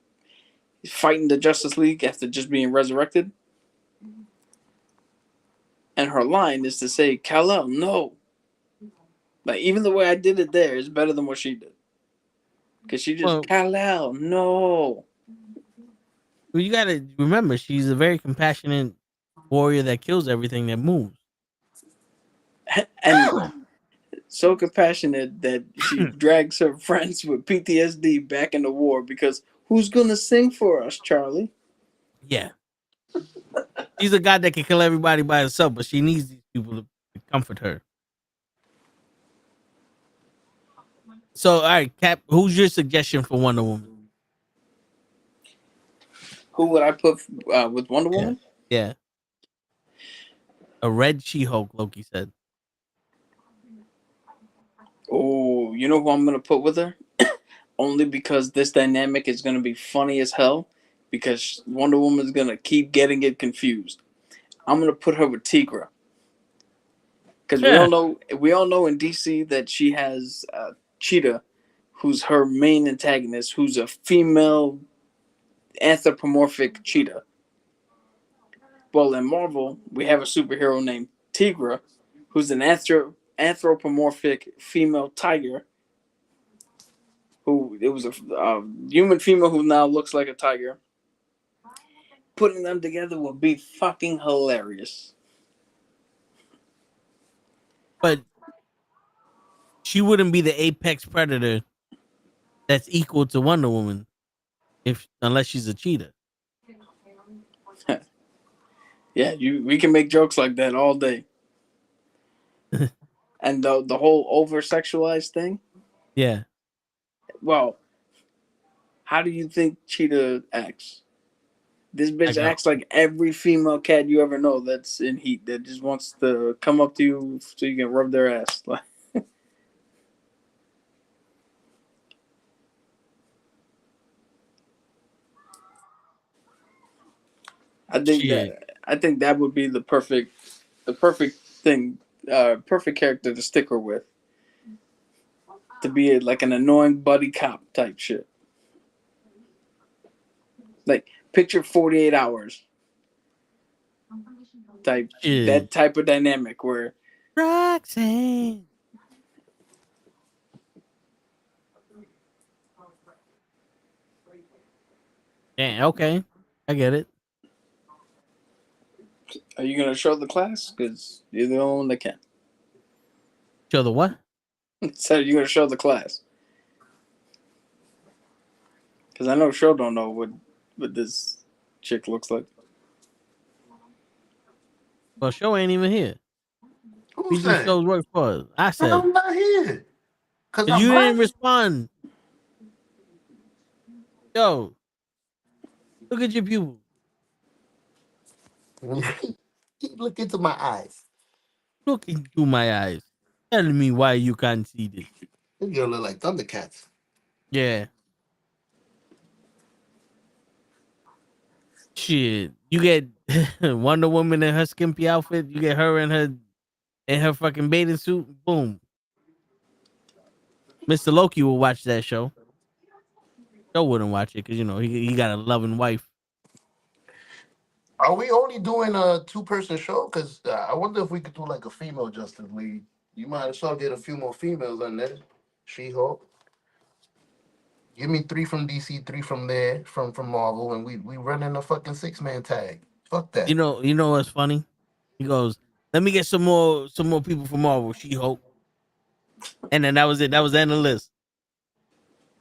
C: fighting the Justice League after just being resurrected. And her line is to say, Kal-El, no. Like, even the way I did it there is better than what she did. Because she just,
A: Well,
C: Kal-El, no.
A: you gotta remember she's a very compassionate warrior that kills everything that moves.
C: And so compassionate that she drags her friends with PTSD back in the war because who's going to sing for us, Charlie?
A: Yeah. She's a god that can kill everybody by herself, but she needs these people to comfort her. So, all right, Cap, who's your suggestion for Wonder Woman?
C: Who would I put with Wonder
A: Yeah.
C: Woman?
A: Yeah. A red She-Hulk, Loki said.
C: Oh, you know who I'm going to put with her? Only because this dynamic is going to be funny as hell because Wonder Woman's going to keep getting it confused. I'm going to put her with Tigra. Because
A: Yeah.
C: we all know in DC that she has Cheetah, who's her main antagonist, who's a female anthropomorphic cheetah. Well, in Marvel, we have a superhero named Tigra, who's an anthropomorphic female tiger. Who it was a human female who now looks like a tiger. Putting them together would be fucking hilarious.
A: But she wouldn't be the apex predator that's equal to Wonder Woman unless she's a cheetah.
C: Yeah, we can make jokes like that all day. and the whole over sexualized thing.
A: Yeah.
C: Well, how do you think Cheetah acts? This bitch
A: Like a,
C: acts like every female cat you ever know that's in heat that just wants to come up to you so you can rub their ass. Like,
A: shit.
C: I think that would be the perfect thing, perfect character to stick her with. To be like an annoying buddy cop type shit. Like picture 48 hours type
A: Shit.
C: that type of dynamic where
A: Roxanne. Yeah, okay. I get it.
C: are you gonna show the class? Because you're the only one that can.
A: Show the what?
C: So you're gonna show the class. Because I know Show don't know what this chick looks like.
A: Well, show ain't even here.
G: Who
A: We do
G: said?
A: shows work for us. I said.
G: I'm not here. Cause
A: 'Cause
G: I'm
A: you
G: black.
A: didn't respond. Yo, look at your pupil.
G: Look into my eyes.
A: Look into my eyes. Tell me why you can't see this.
G: This girl look like Thundercats.
A: Yeah. Shit. You get Wonder Woman in her skimpy outfit. You get her in her fucking bathing suit. Boom. Mr. Loki will watch that show. Joe wouldn't watch it because he got a loving wife.
G: Are we only doing a 2-person show? Cause I wonder if we could do like a female Justice League. You might as well get a few more females on there. She-Hulk. Give me 3 from DC, 3 from there, from Marvel, and we running a fucking 6-man tag. Fuck that.
A: You know what's funny? He goes, "Let me get some more people from Marvel." She Hulk, and then that was it. That was the end of the list.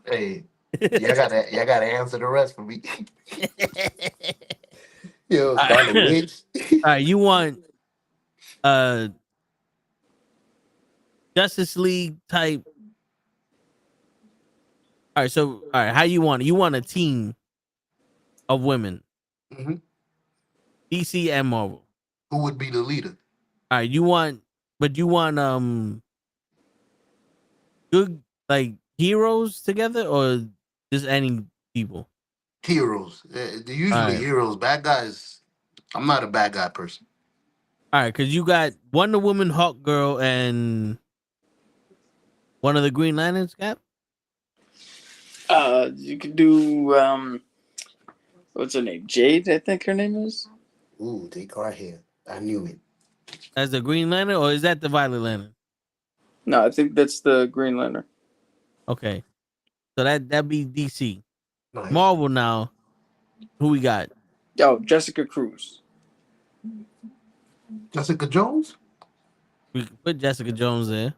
G: Hey, y'all gotta answer the rest for me. Yo,
A: All
G: Scarlet
A: right.
G: Witch.
A: All right, you want uh Justice League type. All right, how you want it? You want a team of women,
G: hmm
A: DC and Marvel.
G: Who would be the leader?
A: All right, you want good like heroes together or just any people?
G: Heroes. They're
A: All
G: usually
A: right.
G: heroes. Bad guys. I'm not a bad guy person.
A: All right, because you got Wonder Woman, Hawk Girl, and one of the Green Lanterns, Cap.
C: You could do what's her name? Jade, I think her name is.
G: Ooh, take our hair. I knew it.
A: As the Green Lantern, or is that the Violet Lantern?
C: No, I think that's the Green Lantern.
A: Okay, so that be DC.
G: Nice.
A: Marvel now. Who we got?
C: Oh, Jessica Cruz.
G: Jessica Jones?
A: We can put Jessica Jones there.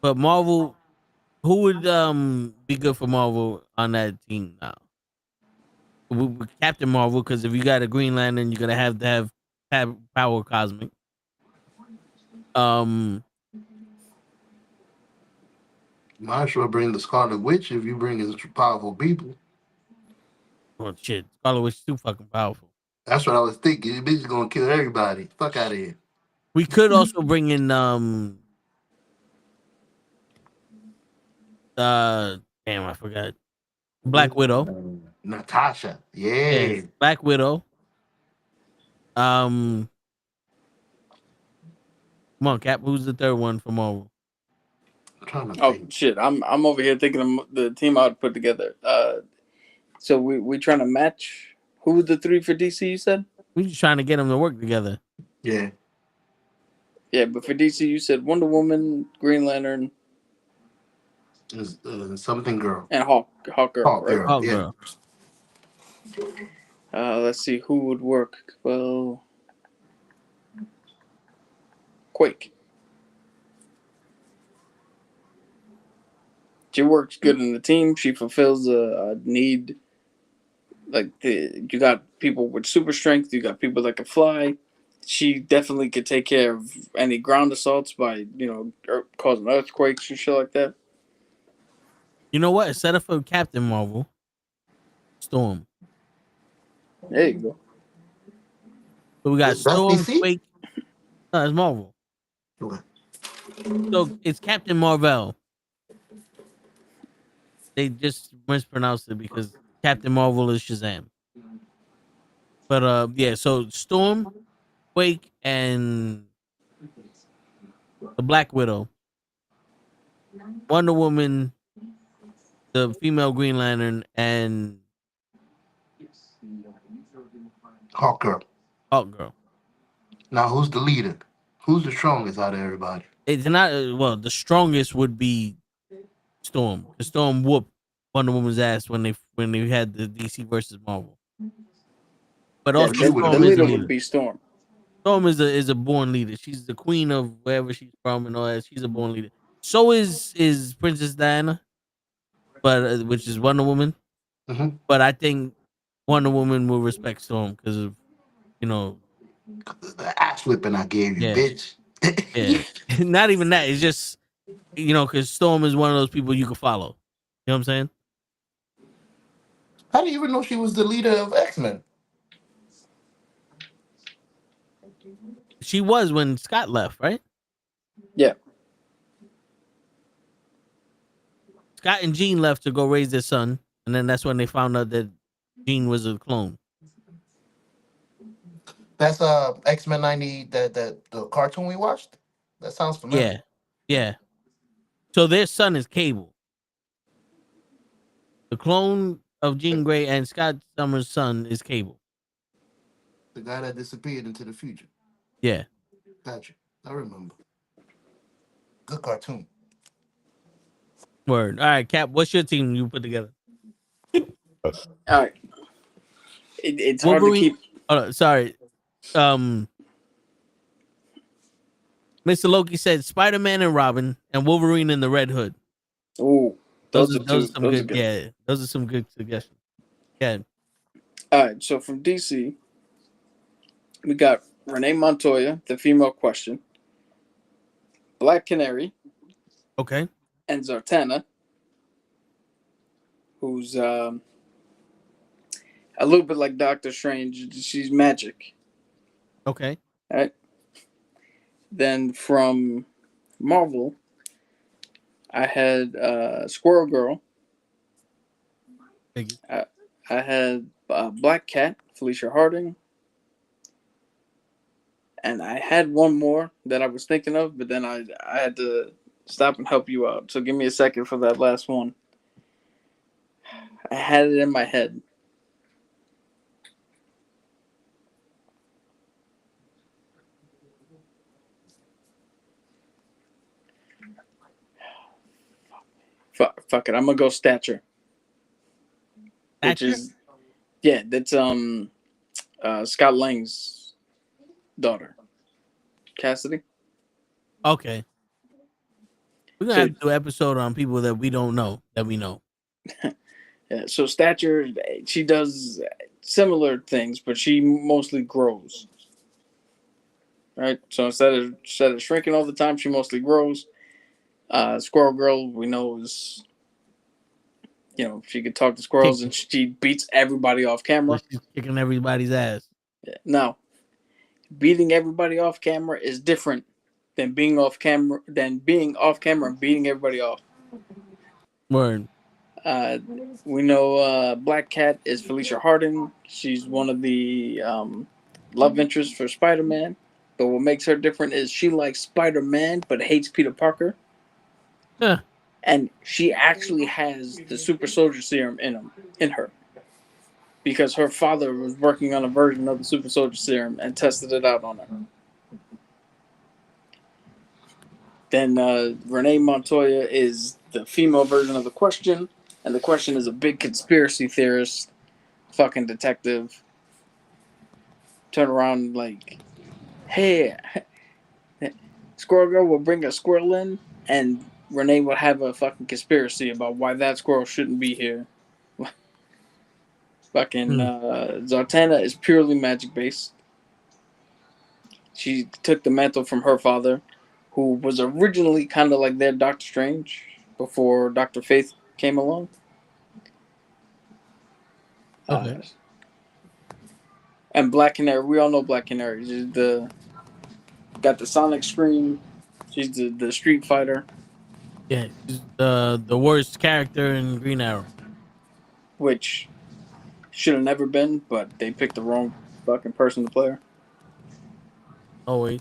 A: But Marvel, who would be good for Marvel on that team now? Captain Marvel, because if you got a Green Lantern, you're gonna have to have power cosmic. Um,
G: Might as well bring the Scarlet Witch if you bring in powerful people.
A: well, shit, Scarlet Witch is too fucking powerful.
G: That's what I was thinking. This bitch is gonna kill everybody. Fuck out of here.
A: We could also bring in damn, I forgot. Black Widow.
G: Natasha.
A: Yeah,
G: Yeah.
A: Black Widow. Um, come on, Cap. Who's the third one from Marvel?
G: I'm trying to
C: Oh
G: think.
C: shit, I'm over here thinking of the team I would put together. So we trying to match who were the 3 for DC? You said.
A: We just trying to get them to work together.
G: Yeah.
C: Yeah, but for DC, you said Wonder Woman, Green Lantern,
G: It's, something girl.
C: and Hawk Girl,
G: Hawk
C: right?
G: girl.
A: Oh,
G: Yeah.
A: girl.
C: Let's see who would work. Well, Quake. She works good in the team. She fulfills a need. Like you got people with super strength. You got people that can fly. she definitely could take care of any ground assaults by causing earthquakes and shit like that.
A: You know what? Set up for Captain Marvel. Storm.
C: There you go.
A: So we got
G: That's
A: Storm,
G: DC.
A: Quake. No, it's Marvel.
G: Okay.
A: So it's Captain Marvel. They just mispronounced it because Captain Marvel is Shazam. But yeah. So Storm, Quake, and the Black Widow, Wonder Woman, the female Green Lantern, and
G: Hawker.
A: Hawkgirl.
G: Now, who's the leader? Who's the strongest out of everybody?
A: It's not well. The strongest would be Storm. The Storm whooped Wonder Woman's ass when they had the DC versus Marvel. But
C: Yeah,
A: also
G: She would have
C: the
A: Storm is a
C: leader
G: been.
C: would
A: leader.
C: be Storm.
A: Storm is a born leader. She's the queen of wherever she's from and all that. She's a born leader. So is Princess Diana, but which is Wonder Woman.
G: Mm-hmm.
A: But I think Wonder Woman will respect Storm because of you know
G: The ass whipping I gave you,
A: yeah
G: bitch.
A: yeah. Not even that. It's just because Storm is one of those people you can follow. You know what I'm saying?
G: How do you even know she was the leader of X-Men?
A: She was when Scott left, right?
C: Yeah.
A: Scott and Jean left to go raise their son, and then that's when they found out that Jean was a clone.
G: That's X-Men 90, that the cartoon we watched. That sounds familiar.
A: Yeah, yeah. So their son is Cable, the clone of Jean Grey, and Scott Summers' son is Cable.
G: The guy that disappeared into the future.
A: Yeah.
G: Gotcha. I remember. Good cartoon.
A: Word. All right, Cap. What's your team you put together?
C: All right. It's hard to
A: Wolverine.
C: keep.
A: Sorry. Mr. Loki said Spider-Man and Robin and Wolverine and the Red Hood.
C: Ooh,
A: Those
C: those
A: are
C: are
A: those
C: two.
A: are some
C: Those are
A: good.
C: good.
A: Yeah, those are some good suggestions. Yeah.
C: All right. So from DC, we got Renee Montoya, the female Question, Black Canary,
A: Okay.
C: and Zartana, who's a little bit like Doctor Strange. She's magic.
A: Okay.
C: All right. Then from Marvel, I had Squirrel Girl.
A: Thank you.
C: I had Black Cat, Felicia Harding. And I had one more that I was thinking of, but then I had to stop and help you out. So give me a second for that last one. I had it in my head. Fuck it. I'm gonna go Stature, which
A: Thatcher?
C: is that's Scott Lang's daughter, Cassidy.
A: Okay. We're gonna
C: So
A: have to do an episode on people that we don't know that we know.
C: yeah, so Stature, she does similar things, but she mostly grows. Right. So instead of shrinking all the time, she mostly grows. Squirrel Girl, we know is she could talk to squirrels and she beats everybody off camera.
A: She's kicking everybody's ass.
C: Now, beating everybody off camera is different than being off camera and beating everybody off.
A: Word.
C: We know Black Cat is Felicia Harding. She's one of the love interests for Spider-Man. But what makes her different is she likes Spider-Man but hates Peter Parker.
A: Huh.
C: And she actually has the super soldier serum in her. Because her father was working on a version of the super soldier serum and tested it out on her. Then Renee Montoya is the female version of the Question, and the Question is a big conspiracy theorist, fucking detective. Turn around like, hey, Squirrel Girl will bring a squirrel in, and Renee will have a fucking conspiracy about why that squirrel shouldn't be here. Fucking Zartana is purely magic based. She took the mantle from her father, who was originally kind of like their Doctor Strange before Doctor Faith came along.
A: Okay.
C: And Black Canary, we all know Black Canary. She's got the sonic scream. She's the Street Fighter,
A: Yeah, she's the worst character in Green Arrow.
C: which should have never been, but they picked the wrong fucking person to play her.
A: Always.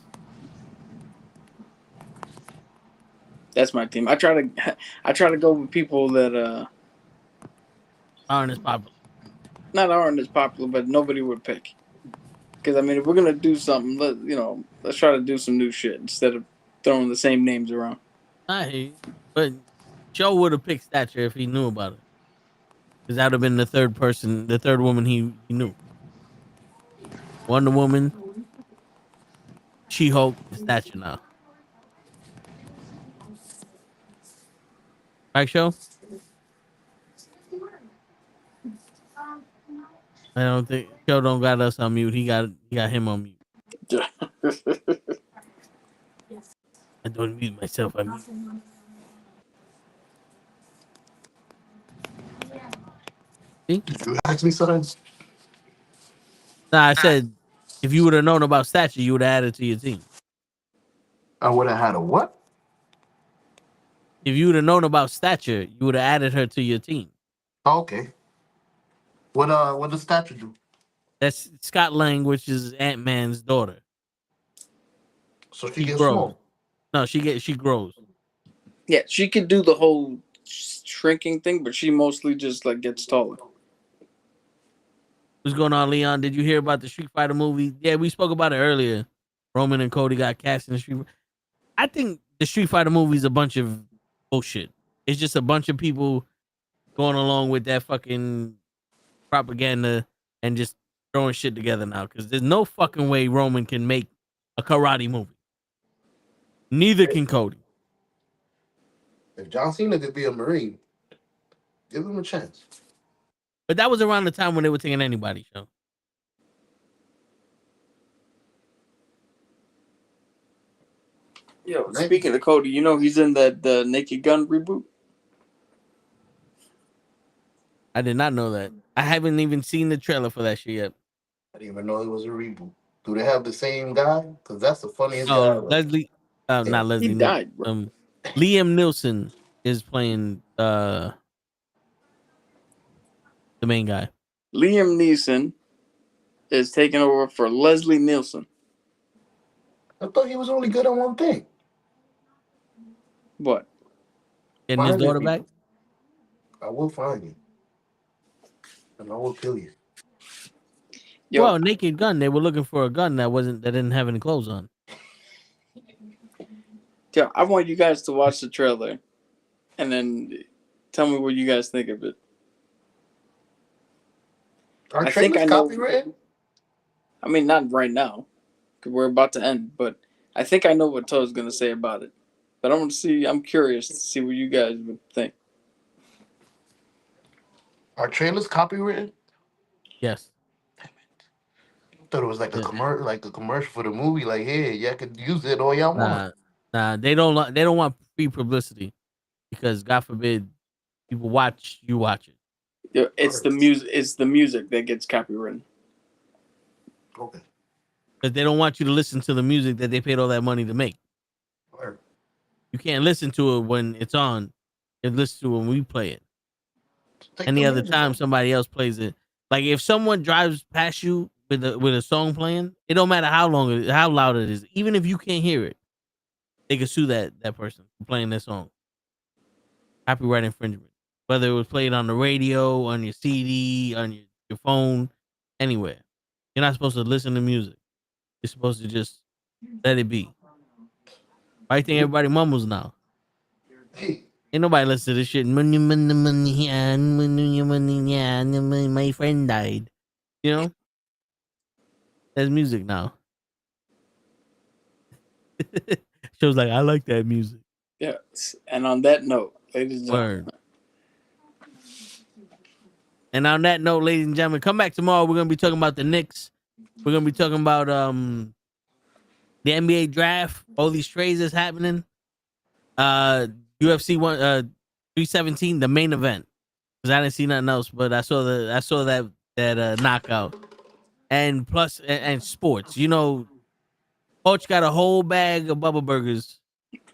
C: That's my team. I try to I try to go with people that
A: Aren't as popular.
C: not aren't as popular, but nobody would pick. Because I mean, if we're gonna do something, let's try to do some new shit instead of throwing the same names around.
A: I hear you. But Joe would have picked Stature if he knew about it. Because that would have been the third person, the third woman he knew. Wonder Woman, She-Hulk, and Stature now. Right, Show? I don't think Joe don't got us on mute. He got him on mute. I don't mute myself. I mute. See?
G: Did you ask me something?
A: Nah, I said if you would have known about Stature, you would have added to your team.
G: I would have had a what?
A: If you would have known about Stature, you would have added her to your team.
G: Oh, okay. What does Statue do?
A: That's Scott Lang, which is Ant-Man's daughter.
G: So she
A: She
G: gets
A: grows.
G: small.
A: No, she grows.
C: Yeah, she could do the whole shrinking thing, but she mostly just like gets taller.
A: What's going on, Leon? Did you hear about the Street Fighter movie? Yeah, we spoke about it earlier. Roman and Cody got cast in the Street. I think the Street Fighter movie is a bunch of bullshit. It's just a bunch of people going along with that fucking propaganda and just throwing shit together now. Because there's no fucking way Roman can make a karate movie. Neither can Cody.
G: If John Cena could be a Marine, give him a chance.
A: But that was around the time when they were taking anybody show.
C: Yo,
G: Right.
C: speaking of Cody, you know he's in the Naked Gun reboot.
A: I did not know that. I haven't even seen the trailer for that shit yet.
G: I didn't even know it was a reboot. Do they have the same guy? Because that's the funniest guy.
A: Oh,
G: Ever.
A: Leslie,
G: Yeah.
A: not
C: He
A: Leslie.
C: died, bro.
A: Liam Nielsen is playing the main guy.
C: Liam Neeson is taking over for Leslie Nielsen.
G: I thought he was only good at one thing.
C: What?
A: Getting his
G: Finding
A: daughter back.
G: people. I will find you. And I will kill you.
C: Yo,
A: Well, Naked Gun. They were looking for a gun that didn't have any clothes on.
C: yo, I want you guys to watch the trailer and then tell me what you guys think of it.
G: Our
C: I think
G: trailer's
C: I know.
G: copywritten?
C: I mean, not right now, because we're about to end. But I think I know what Toe's gonna say about it. But I'm curious to see what you guys would think.
G: Our trailer's copywritten?
A: Yes.
G: I thought it was like a
A: Yeah.
G: commercial for the movie. Like, hey, y'all could use it all y'all want.
A: Nah. They don't want free publicity because God forbid people watch it.
C: Yo, it's the music. It's the music that gets copywritten.
G: Okay.
A: Because they don't want you to listen to the music that they paid all that money to make.
G: Word.
A: You can't listen to it when it's on. You listen to it when we play it.
G: Take
A: Any
G: the
A: other
G: music
A: time
G: off.
A: somebody else plays it. Like if someone drives past you with a song playing, it don't matter how loud it is. Even if you can't hear it, they can sue that person for playing that song. Copyright infringement. Whether it was played on the radio, on your CD, on your phone, anywhere. You're not supposed to listen to music. You're supposed to just let it be. Why you think everybody mumbles now?
G: Hey,
A: Ain't nobody listen to this shit. Money, money, money, yeah, money, money, yeah, my friend died. You know? There's music now. Shows like, I like that music.
C: Yes. And on that note, ladies and gentlemen,
A: Word. And on that note, ladies and gentlemen, come back tomorrow. We're gonna be talking about the Knicks. We're gonna be talking about the NBA draft, all these trades that's happening. UFC 317, the main event. Because I didn't see nothing else, but I saw that knockout. And plus and sports. You know, Coach got a whole bag of Bubba Burgers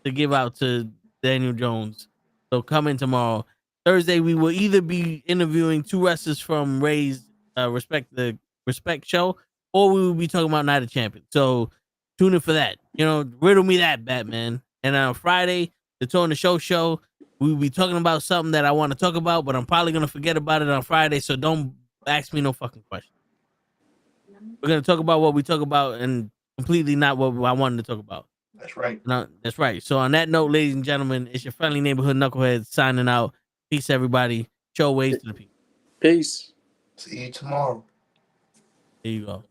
A: to give out to Daniel Jones. So come in tomorrow. Thursday, we will either be interviewing two wrestlers from Ray's Respect show, or we will be talking about Night of Champions. So tune in for that. You know, riddle me that, Batman. And on Friday, the Toe on the Show, we will be talking about something that I want to talk about, but I'm probably gonna forget about it on Friday. So don't ask me no fucking questions. We're gonna talk about what we talk about and completely not what I wanted to talk about.
G: That's right.
A: No, that's right. So on that note, ladies and gentlemen, it's your friendly neighborhood knucklehead signing out. Peace, everybody. Show ways to the people.
C: Peace.
G: See you tomorrow.
A: There you go.